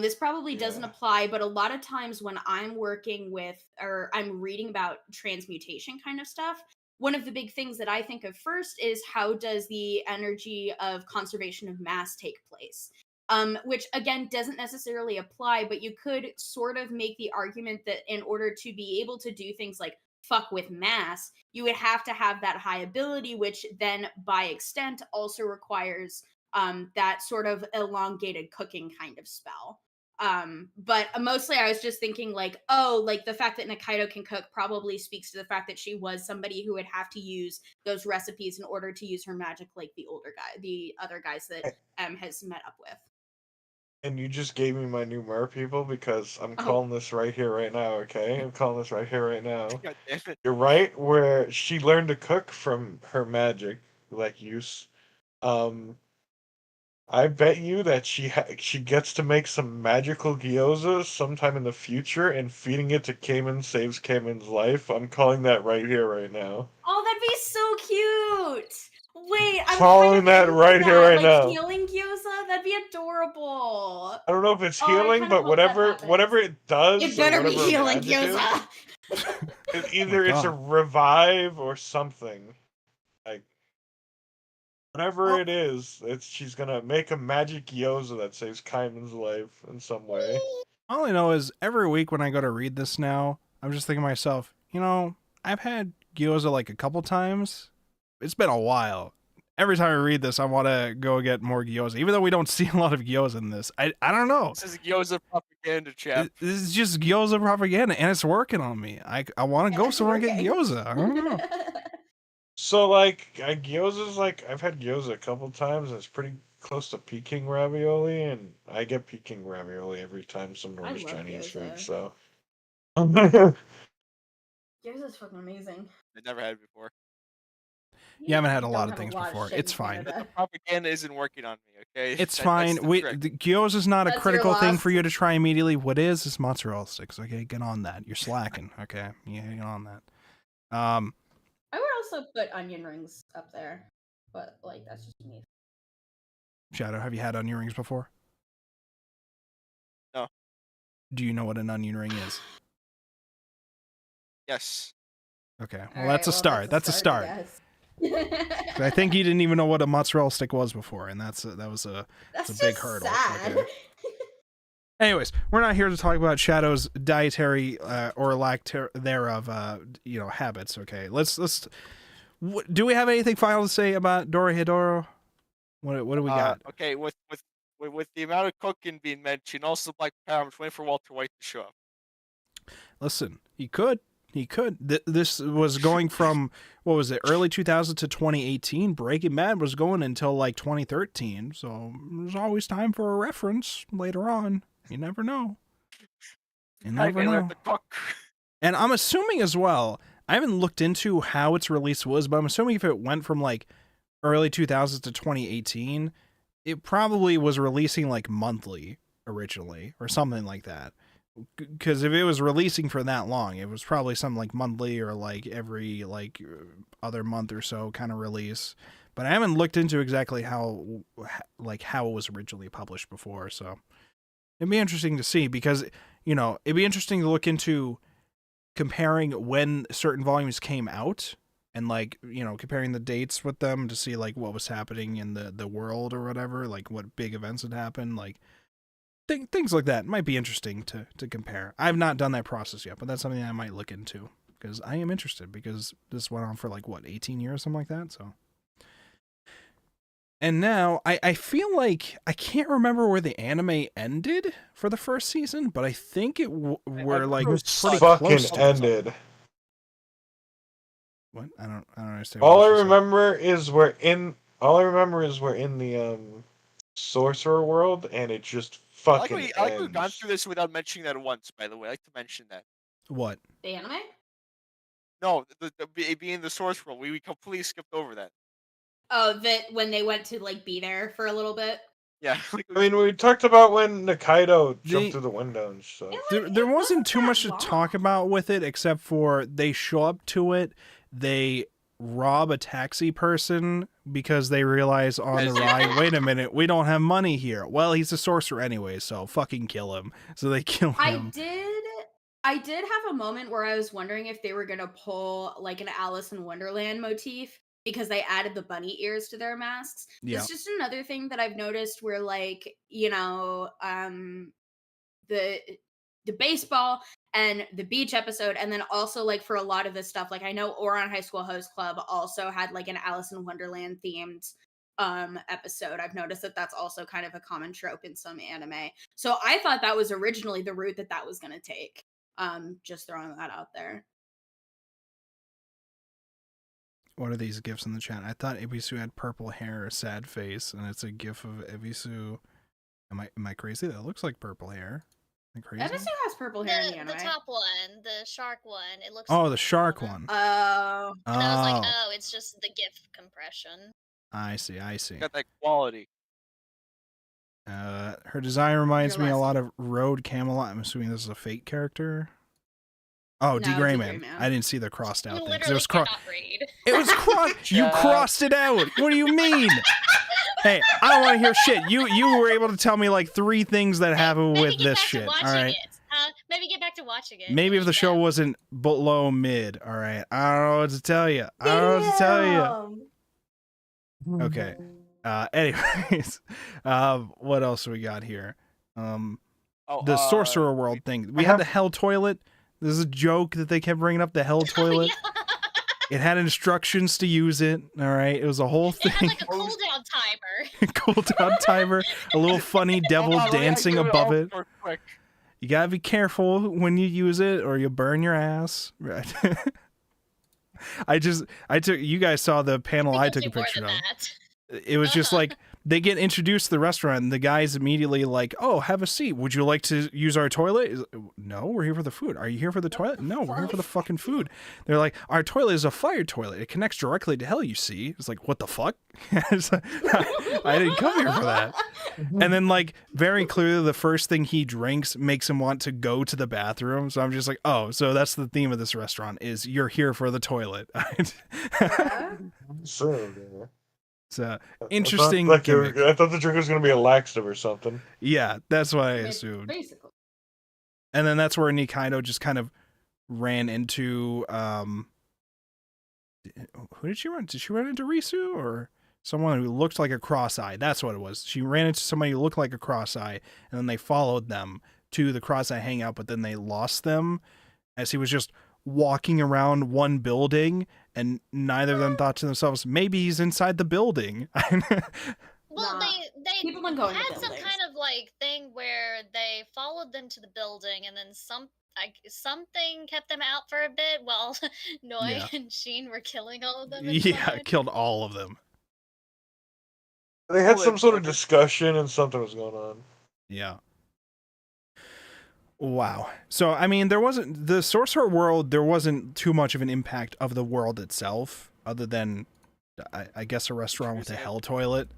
This probably doesn't Yeah. apply, but a lot of times when I'm working with, or I'm reading about transmutation kind of stuff, one of the big things that I think of first is how does the energy of conservation of mass take place? Which again doesn't necessarily apply, but you could sort of make the argument that in order to be able to do things like fuck with mass, you would have to have that high ability, which then by extent also requires that sort of elongated cooking kind of spell. But mostly I was just thinking like, oh, like the fact that Nikaido can cook probably speaks to the fact that she was somebody who would have to use those recipes in order to use her magic like the other guys that M has met up with. And you just gave me my new mer people because I'm Oh. calling this right here, right now, okay? I'm calling this right here, right now. God damn it. You're right, where she learned to cook from her magic, like use. I bet you that she gets to make some magical gyoza sometime in the future, and feeding it to Cayman saves Cayman's life. I'm calling that right here, right now. Oh, that'd be so cute. Wait, I'm Calling kind of that into right here, right like now. healing gyoza, that'd be adorable. I don't know if it's Oh, I healing, kinda but hope that whatever happens. it does, It or better be whatever healing magic is, gyoza. either it's a God. revive or something. Like whatever Oh. it is, she's gonna make a magic gyoza that saves Kaiman's life in some way. All I know is every week when I go to read this now, I'm just thinking to myself, you know, I've had gyoza like a couple times. It's been a while. Every time I read this, I want to go get more gyoza, even though we don't see a lot of gyoza in this. I don't know. This is gyoza propaganda, chap. This is just gyoza propaganda, and it's working on me. I want to go somewhere and get gyoza. I don't know. So like gyoza's like I've had gyoza a couple times and it's pretty close to Peking ravioli, and I get Peking ravioli every time some I orders love Chinese gyoza. food, so Gyoza's fucking amazing. I never had it before. You haven't had a don't lot of have things lot before. shit It's in fine. Canada. The propaganda isn't working on me, okay? It's That's fine. the trick. The gyoza's not a That's your critical thing loss. for you to try immediately. What is mozzarella sticks? Okay, get on that. You're slacking. Okay, yeah, get on that. I would also put onion rings up there, but like that's just me. Shadow, have you had onion rings before? No. Do you know what an onion ring is? Yes. Okay, well, All that's right, a start. That's a start. I guess. I think you didn't even know what a mozzarella stick was before, and that was a That's a big just hurdle. sad. Okay. Anyways, we're not here to talk about Shadow's dietary or lack thereof, habits. Okay, let's. Do we have anything final to say about Dorohedoro? What do we got? Okay, with with the amount of cooking being mentioned, also Black Power, I'm just waiting for Walter White to show up. Listen, he could. This was going from, what was it, early 2000 to 2018. Breaking Bad was going until like 2013. So there's always time for a reference later on. You never know. You never know. And I'm assuming as well, I haven't looked into how its release was, but I'm assuming if it went from like early 2000s to 2018, it probably was releasing like monthly originally or something like that. Because if it was releasing for that long, it was probably something like monthly or like every like other month or so kind of release. But I haven't looked into exactly how it was originally published before. So it'd be interesting to see because, you know, it'd be interesting to look into comparing when certain volumes came out and like, you know, comparing the dates with them to see like what was happening in the world or whatever, like what big events had happened, like things like that might be interesting to compare. I've not done that process yet, but that's something I might look into because I am interested because this went on for like, what, 18 years, something like that. So, and now I feel like I can't remember where the anime ended for the first season, but I think it were like pretty fucking close to ended. What? I don't understand. All I remember is we're in the sorcerer world, and it just fucking I like we've gone through this without mentioning that once, by the way. I like to mention that. What? The anime? No, it being the source world. We completely skipped over that. Oh, that when they went to like be there for a little bit. Yeah. I mean, we talked about when Nikaido jumped through the window and stuff. There wasn't too much to talk about with it, except for they show up to it, they rob a taxi person because they realize on the ride, wait a minute, we don't have money here. Well, he's a sorcerer anyway, so fucking kill him. So they kill him. I did have a moment where I was wondering if they were gonna pull like an Alice in Wonderland motif because they added the bunny ears to their masks. Yeah. It's just another thing that I've noticed where like, you know, the baseball and the beach episode, and then also like for a lot of this stuff, like I know Ouran High School Host Club also had like an Alice in Wonderland themed episode. I've noticed that that's also kind of a common trope in some anime. So I thought that was originally the route that was going to take. Just throwing that out there. What are these gifs in the chat? I thought Ebisu had purple hair, a sad face, and it's a gif of Ebisu. Am I crazy? That looks like purple hair. Am I crazy? Ebisu has purple hair in the anime. The top one, the shark one. It looks. Oh, the shark one. Oh. And I was like, oh, it's just the GIF compression. I see. Got that quality. Her design reminds me a lot of Road Camelot. I'm assuming this is a fake character. Oh, D. Grayman. I didn't see the crossed out thing. It was It was crossed. You crossed it out. What do you mean? Hey, I don't want to hear shit. You were able to tell me like 3 things that happened with this shit. All right. Maybe get back to watching it. Maybe if the show wasn't below mid. All right. I don't know what to tell you. Okay. Anyways, what else we got here? The Sorcerer World thing. We had the Hell Toilet. This is a joke that they kept bringing up, the Hell Toilet. It had instructions to use it. All right, it was a whole thing. It had like a cooldown timer. Cooldown timer. A little funny devil dancing above it. You gotta be careful when you use it, or you'll burn your ass. Right. You guys saw the panel I took a picture of. It was just like they get introduced to the restaurant and the guy's immediately like, oh, have a seat. Would you like to use our toilet? No, we're here for the food. Are you here for the toilet? No, we're here for the fucking food. They're like, our toilet is a fire toilet. It connects directly to hell, you see. It's like, what the fuck? I didn't come here for that. And then like very clearly the first thing he drinks makes him want to go to the bathroom. So I'm just like, oh, so that's the theme of this restaurant is you're here for the toilet. So interesting. I thought the drink was going to be a laxative or something. Yeah, that's what I assumed. Basically. And then that's where Nikaido just kind of ran into who did she run? Did she run into Risu or someone who looked like a cross-eye? That's what it was. She ran into somebody who looked like a cross-eye, and then they followed them to the cross-eye hangout, but then they lost them as he was just walking around one building, and neither of them thought to themselves, maybe he's inside the building. Well, Nah. they People don't go into had some buildings. kind of like thing where they followed them to the building, and then something kept them out for a bit while Noi Yeah. and Sheen were killing all of them Yeah, inside. killed all of them. They had Well, some sort of brother. discussion and something was going on. Yeah. Wow. So, I mean, there wasn't the Sorcerer World. There wasn't too much of an impact of the world itself, other than, I guess, a restaurant with a hell toilet.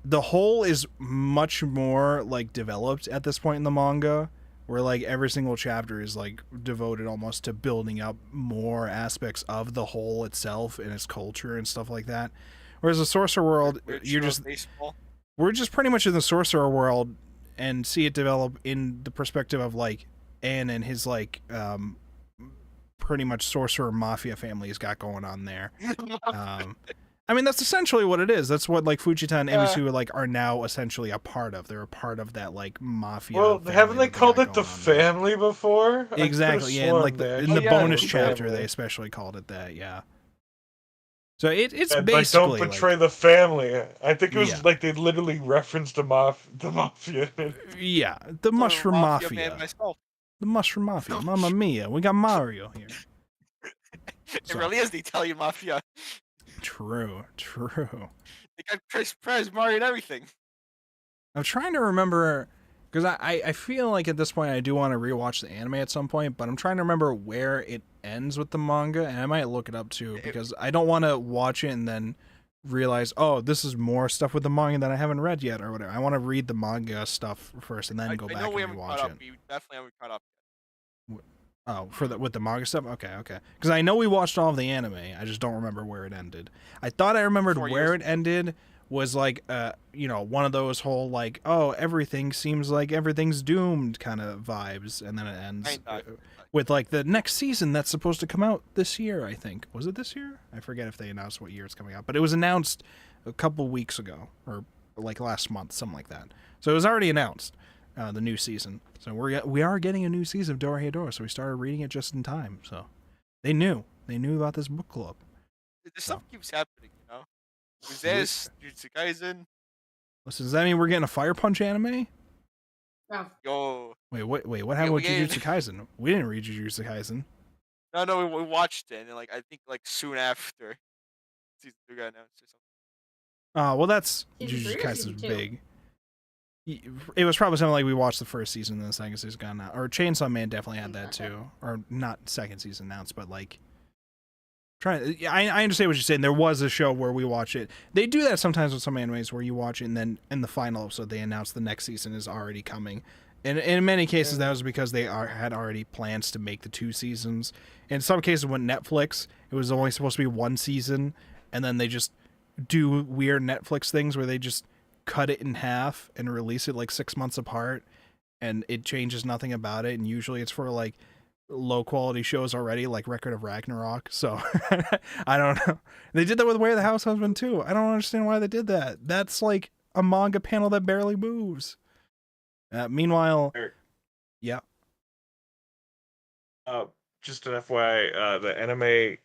The whole is much more like developed at this point in the manga, where like every single chapter is like devoted almost to building up more aspects of the whole itself and its culture and stuff like that. Whereas the Sorcerer World, you're just baseball. we're just pretty much in the Sorcerer World and see it develop in the perspective of like Anne and his like pretty much sorcerer mafia family he's got going on there. I mean, that's essentially what it is. That's what like Fujita and Emisu like are now essentially a part of. They're a part of that like mafia. Well, family haven't they that called got it the going on there. family before? I could've Exactly, yeah. And sworn like they in the actually bonus called it chapter, family. they especially called it that. Yeah. So it's And, basically like, don't betray the family. I think it was Yeah. like they literally referenced the mafia. yeah, the mushroom Mafia mafia. man myself. The mushroom mafia. Mamma mia, we got Mario here. It So- really is the Italian mafia. True. They got Chris Perez, Mario, and everything. I'm trying to remember because I feel like at this point I do want to rewatch the anime at some point, but I'm trying to remember where it ends with the manga, and I might look it up too because I don't want to watch it and then realize, oh, this is more stuff with the manga that I haven't read yet or whatever. I want to read the manga stuff first and then go I back know and we haven't caught rewatch up. it. We definitely haven't caught up. Oh, with the manga stuff? Okay. Because I know we watched all of the anime. I just don't remember where it ended. I thought I remembered 4 where years it ended was like, one of those whole like, oh, everything seems like everything's doomed kind of vibes, and then it ends with like the next season that's supposed to come out this year. I think was it this year? I forget if they announced what year it's coming out, but it was announced a couple weeks ago or like last month, something like that. So it was already announced. The new season. So we are getting a new season of Dorohedoro, so we started reading it just in time. So they knew about this book club. This stuff keeps happening, you know. There's this, Jujutsu Kaisen. Listen, does that mean we're getting a Fire Punch anime? Oh, Yo, Wait, what happened with we Jujutsu Kaisen? We didn't read Jujutsu Kaisen. no, we watched it, and like I think like soon after season 2 got announced or something. Well, that's Season Jujutsu 3 or Kaisen's season 2? big. It was probably something like we watched the first season and the second season got announced. Or Chainsaw Man definitely had that too. Or not second season announced, but like I understand what you're saying. There was a show where we watch it. They do that sometimes with some animes where you watch it and then in the final episode they announce the next season is already coming. And in many cases that was because they had already plans to make the 2 seasons. In some cases when Netflix, it was only supposed to be 1 season and then they just do weird Netflix things where they just cut it in half and release it like 6 months apart and it changes nothing about it, and usually it's for like low quality shows already, like Record of Ragnarok. So I don't know. They did that with Way of the House Husband too. I don't understand why they did that. That's like a manga panel that barely moves. Meanwhile, Eric. Yeah. Just an FYI, the anime,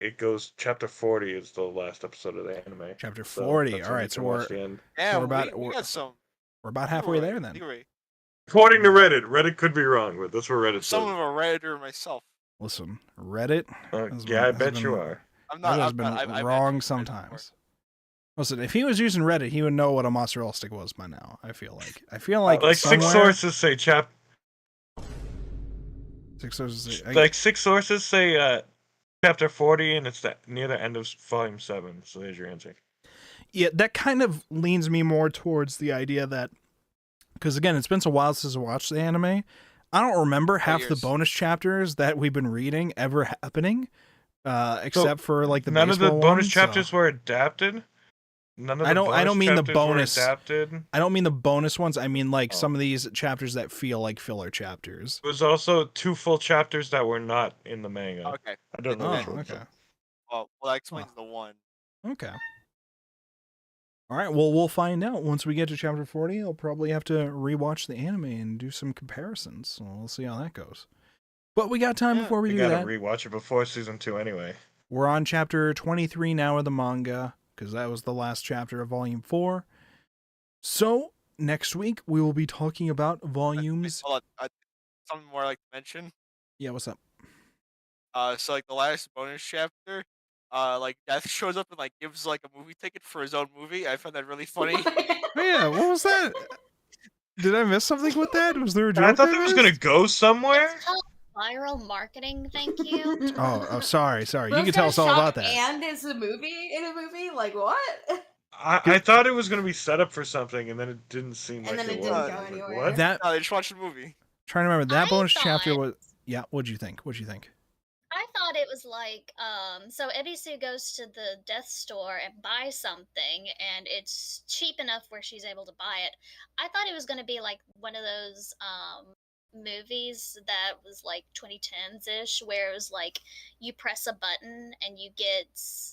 it goes chapter 40 is the last episode of the anime. Chapter So 40. that's All when you right, so can watch the end. Yeah, we're we got some. we're about halfway there then. According to Reddit could be wrong, but that's what Reddit Some says. of them are Redditor myself. Listen, Reddit. I bet you are. I'm Reddit not. has I'm been not, I've wrong mentioned Reddit sometimes. Listen, if he was using Reddit, he would know what a mozzarella stick was by now. I feel like Like somewhere, 6 sources say six sources say chapter 40, and it's near the end of volume 7. So there's your answer. Yeah, that kind of leans me more towards the idea that, because again, it's been so while since I watched the anime, I don't remember half the years. bonus chapters that we've been reading ever happening, except for like the None of the baseball bonus one, chapters so. were adapted. None of the I don't mean the chapters were bonus. adapted. I don't mean the bonus ones. I mean like Oh. some of these chapters that feel like filler chapters. There was also 2 full chapters that were not in the manga. Okay. I don't know Oh, which ones. okay. Well, that explains the one. Okay. All right. Well, we'll find out once we get to chapter 40. I'll probably have to rewatch the anime and do some comparisons. So we'll see how that goes. But we got time Yeah, before we You do gotta that. rewatch it before season 2 anyway. We're on chapter 23 now of the manga because that was the last chapter of volume 4. So next week we will be talking about volumes. Hold on, something more like to mention. Yeah, what's up? So like the last bonus chapter, like Death shows up and like gives like a movie ticket for his own movie. I found that really funny. Oh yeah, what was that? Did I miss something with that? Was there a joke? I thought that was gonna missed? go somewhere. It's called viral marketing. Thank you. Oh, sorry. You Rose can tell got us all shot about that. And is a movie in a movie? Like what? I thought it was gonna be set up for something, and then it didn't seem And like then it it didn't was. go I was like, anywhere. what? That No, they just watched the movie. trying to remember that I bonus chapter thought- was. Yeah, what'd you think? I thought it was like, so Ebisu goes to the death store and buys something, and it's cheap enough where she's able to buy it. I thought it was going to be like one of those movies that was like 2010s ish, where it was like you press a button and you get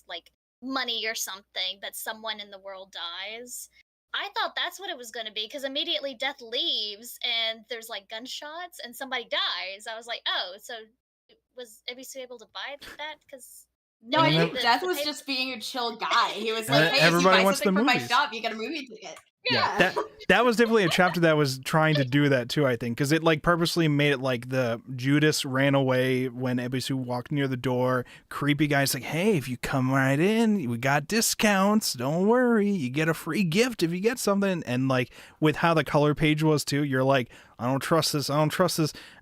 like money or something, but someone in the world dies. I thought that's what it was going to be because immediately Death leaves and there's like gunshots and somebody dies. I was like, oh, so was Ebisu able to buy that? Because No, I And think then- Death was just being a chill guy. He was And like, "Hey, if you everybody buy wants something the from my movies. shop, you get a movie ticket." Yeah, that was definitely a chapter that was trying to do that too, I think, because it like purposely made it like the Judas ran away when Ebisu walked near the door. Creepy guy's like, hey, if you come right in, we got discounts. Don't worry, you get a free gift if you get something. And like with how the color page was too, you're like, I don't trust this. And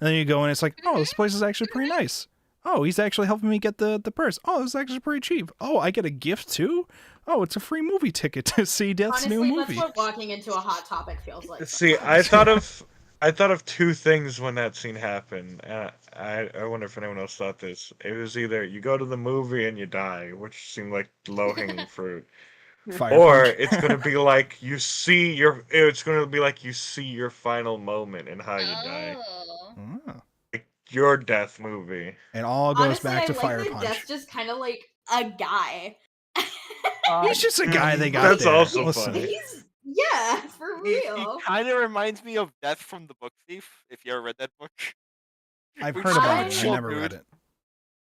then you go in, it's like, oh, this place is actually pretty nice. Oh, he's actually helping me get the purse. Oh, this is actually pretty cheap. Oh, I get a gift too? Oh, it's a free movie ticket to see Death's Honestly, new that's movie. what walking into a hot topic feels like. See, I thought of two things when that scene happened. I wonder if anyone else thought this. It was either you go to the movie and you die, which seemed like low hanging fruit, Fire or punch. it's gonna be like you see your. It's gonna be like you see your final moment and how you die. Oh. Oh. Like your death movie. It all goes Honestly, back to I like Fire that Punch. Death's just kind of like a guy. He's just a guy they got That's there. also Listen, funny. For He real. kind of reminds me of Death from the Book Thief. If you ever read that book. I've We heard just about got it. chill, I never dude. read it.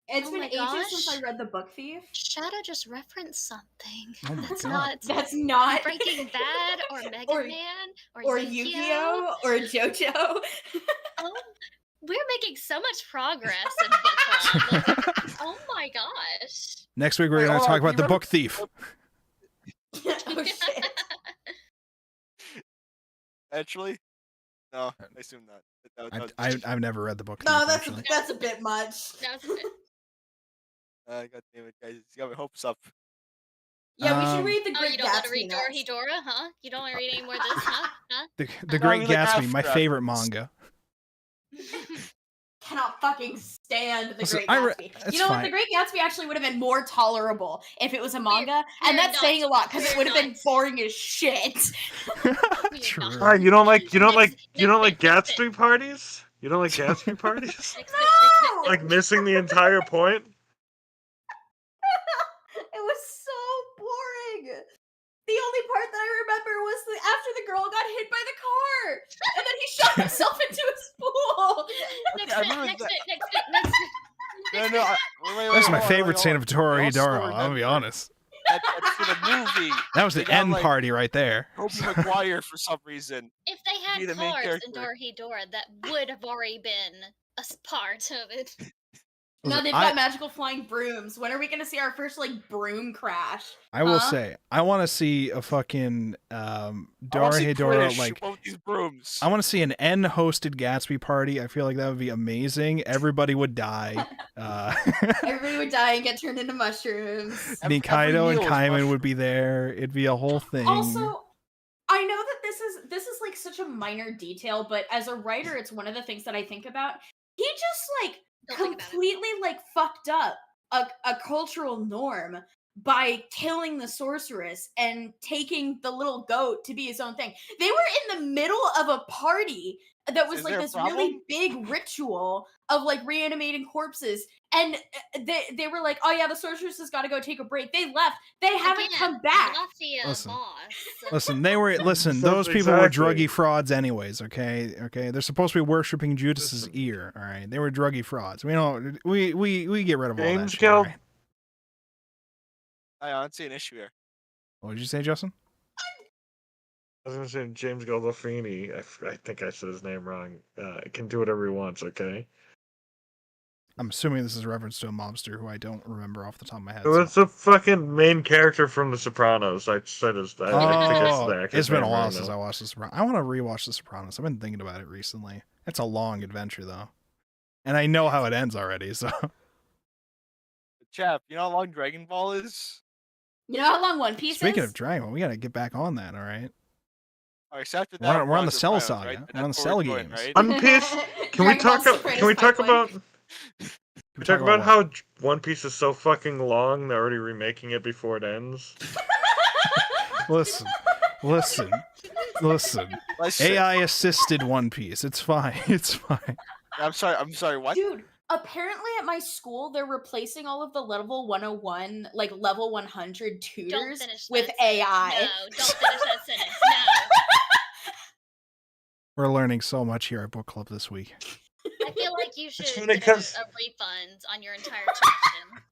It's Oh been my ages since gosh. I read The Book Thief. Shadow just referenced something. Oh my That's God. not That's not Breaking Bad or Mega Or- Man or Yu-Gi-Oh. Yu-Gi-Oh or JoJo. Oh, we're making so much progress in book club. Like, oh my gosh. Next week we're Wait, going to hold talk on, about do The you Book Thief. Oh shit. Actually, no, I assume not. I've never read The Book Thief, No, actually. that's a bit much. That was it. God damn it, guys! You got my hopes up. Yeah, we should read The Oh, Great you don't want to Gatsby read next. Dorohedoro, huh? You don't want to read any more of this, huh? Huh? The No, Great we like Gatsby, my after favorite afterwards. manga. Cannot fucking stand The Listen, Great I re- Gatsby. it's You know what? fine. The Great Gatsby actually would have been more tolerable if it was a manga, and we're that's saying a lot because it we're would have been not. boring as shit. We are True. not. Ah, you don't like Next bit. Gatsby parties? You don't like Gatsby parties? Next bit, No! Like missing the entire point? It was so boring. The only part that I remember was after the girl got hit by the car, and then he shot himself into his pool. Next I bit, remember next that. bit, next bit, next bit. No, wait, That's my hold on, favorite hold scene on. of Dorohedoro, Also I'm going to be remember- honest. That's for the movie. That was the They got, end like, party right there. Tobey Maguire for some reason. If they Be the had main cars in character. Dorohedoro, that would have already been a part of it. No, Listen, they've I- got magical flying brooms. When are we gonna see our first like broom crash? I will Huh? say, I want to see a fucking I wanna see Dorohedoro, British like, with these brooms. I want to see an N-hosted Gatsby party. I feel like that would be amazing. Everybody would die. Everybody would die and get turned into mushrooms. Every Nikaido and meal is Kaiman would mushroom. be there. It'd be a whole thing. Also, I know that this is like such a minor detail, but as a writer, it's one of the things that I think about. He just like Don't think about it. completely like fucked up a cultural norm by killing the sorceress and taking the little goat to be his own thing. They were in the middle of a party that was Is like there a this really problem? big ritual of like reanimating corpses, and they were like, oh yeah, the sorceress has got to go take a break. They left. They haven't Again, come back. Mafia Listen. boss. Listen, those That's people were exactly. druggy frauds anyways, okay? They're supposed to be worshiping Judas's ear, all right? They were druggy frauds. We don't we get rid of all that James shit, Guild. all right? I don't see an issue here. What did you say, Justin? I was gonna say James Gandolfini. I think I said his name wrong. Can do whatever he wants. Okay. I'm assuming this is a reference to a mobster who I don't remember off the top of my head. So it's the fucking main character from The Sopranos. I said his. I think I said the actor's It's been a name while wrong, since though. I watched The Sopranos. I want to rewatch The Sopranos. I've been thinking about it recently. It's a long adventure, though. And I know how it ends already, so. Chap, you know how long Dragon Ball is? You know how long One Piece Speaking is? of Dragon, we got to get back on that, all right? Alright, so after We're that, on the Ron's Cell Sopranos, saga. right? We're on the That's Cell what we're doing, games. right? One Piece. Can we Dragon Ball talk? Sopranos Can we talk pipeline. about? Can we talk about how One Piece is so fucking long? They're already remaking it before it ends. Listen. Listen, AI assisted One Piece. It's fine. It's fine. I'm sorry, what? Dude, apparently at my school, they're replacing all of the level 101, like level 100 Don't tutors finish with that sentence. AI. No, don't finish that sentence. No. We're learning so much here at book club this week. I feel like you should funny get a 'cause- refund on your entire tuition.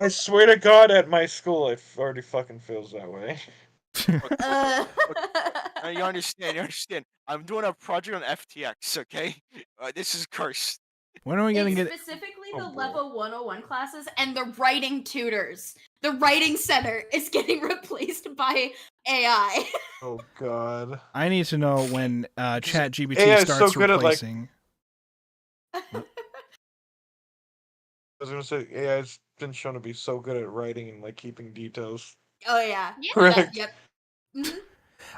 I swear to God, at my school, it already fucking feels that way. You understand. I'm doing a project on FTX, okay? This is cursed. When are we gonna It's get? specifically Oh, the boy. level 101 classes and the writing tutors. The writing center is getting replaced by AI. Oh God. I need to know when ChatGPT AI is so starts good at, like- replacing. I was gonna say AI's been shown to be so good at writing and like keeping details. Oh yeah. Yeah. Correct. Yep. Mhm.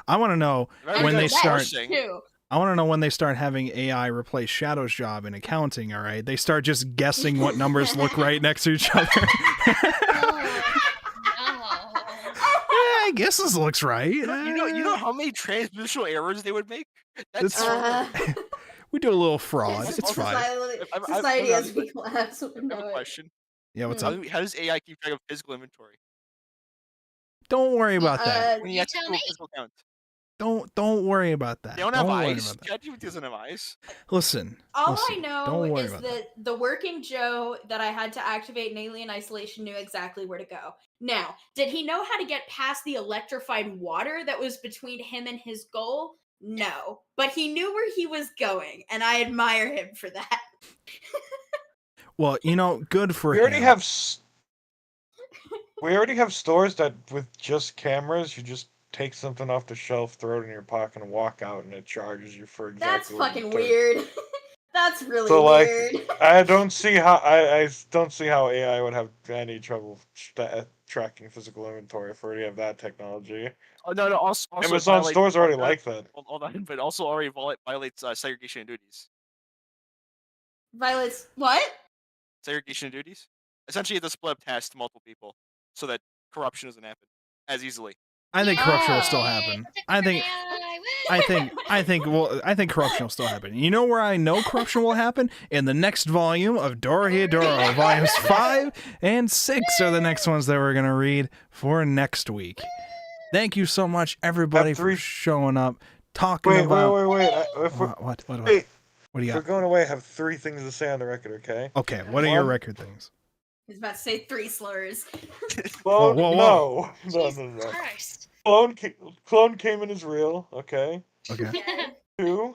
I want to know Remember when that they start. parsing? Too. I want to know when they start having AI replace Shadow's job in accounting. All right, they start just guessing what numbers look right next to each other. Oh, no. I guess this looks right. You know how many transpositional errors they would make? That's It's- we do a little fraud. Yes, It's also fine. Society I've- as we collapse. I have a question. Yeah, what's How, up? how does AI keep track of physical inventory? Don't worry about that. When you You have to tell do a me. physical count. Don't worry about that. They don't have worry eyes. about that. ChatGPT doesn't have eyes. Listen. All listen, I know don't worry is about that the working Joe that I had to activate in Alien Isolation knew exactly where to go. Now, did he know how to get past the electrified water that was between him and his goal? No. But he knew where he was going, and I admire him for that. Well, good for We him. already have. We already have stores that with just cameras, you just take something off the shelf, throw it in your pocket, and walk out, and it charges you for exactly. That's what you fucking took. weird. That's really So, like, weird. I don't see how I don't see how AI would have any trouble tracking physical inventory if we already have that technology. Oh no! Also Amazon violates- stores already like that. Hold on, but also already violates segregation of duties. Violets. What? Segregation of duties. Essentially, it's a split up tasks to multiple people, so that corruption doesn't happen as easily. I think corruption will still Yay, happen. protect I your think. AI, woo! I think corruption will still happen. You know where I know corruption will happen? In the next volume of Dorohedoro. Volumes 5 and 6 are the next ones that we're going to read for next week. Thank you so much, everybody, Have for three- talking about. Wait. What What do you If we're got? going away, I have 3 things to say on the record, okay? Okay, what are your One- record things? I was about to say 3 slurs. Clone, whoa. no. Jesus Christ. Clone came in is real, okay? Okay. 2,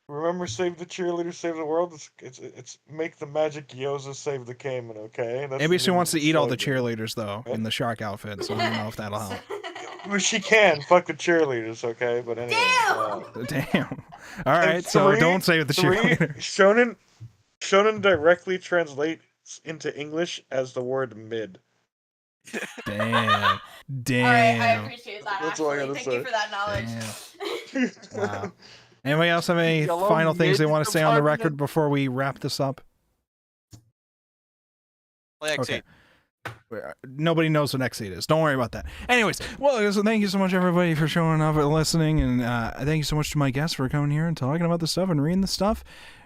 remember save the cheerleader, save the world. It's make the magic Yoza save the Cayman, okay? That's the ABC new wants to eat all the slogan. cheerleaders, though, in the shark outfit, so I don't know if that'll help. Well, she can. Fuck the cheerleaders, okay? But anyway. Damn. All right, And so 3 don't say with the cheerleader. Shonen directly translates into English as the word mid. Damn. Alright, I Damn. appreciate that. That's all I Actually, gotta thank you say. for that knowledge. Wow. Anybody else have any Yellow final things they mid want to say on the department. record before we wrap this up? Play X8. Okay. Nobody knows what X8 is. Don't worry about that. Anyways, well, so thank you so much, everybody, for showing up and listening. And thank you so much to my guests for coming here and talking about the stuff and reading the stuff.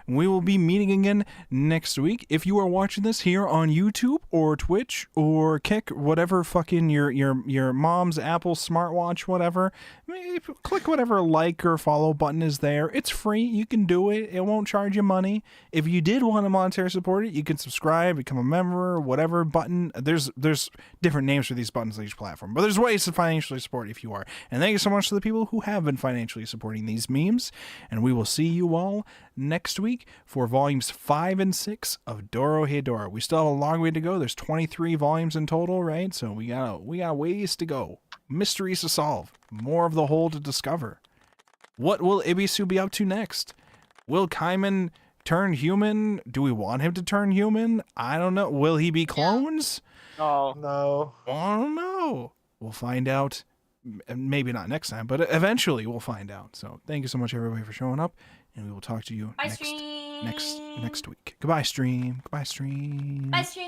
And we will be meeting again next week. If you are watching this here on YouTube or Twitch or Kick, whatever fucking your mom's Apple smartwatch, whatever, click whatever like or follow button is there. It's free. You can do it. It won't charge you money. If you did want to monetary support it, you can subscribe, become a member, whatever button. There's different names for these buttons on each platform, but there's ways to financially support if you are. And thank you so much to the people who have been financially supporting these memes. And we will see you all next week for volumes 5 and 6 of Dorohedoro. We still have a long way to go. There's 23 volumes in total, right? So we got ways to go. Mysteries to solve. More of the whole to discover. What will Ibisu be up to next? Will Kaiman turn human? Do we want him to turn human? I don't know. Will he be clones? No. I don't know. We'll find out. Maybe not next time, but eventually we'll find out. So thank you so much, everybody, for showing up, and we will talk to you Bye, next stream. next week. Goodbye, stream. Goodbye, stream. Bye, stream.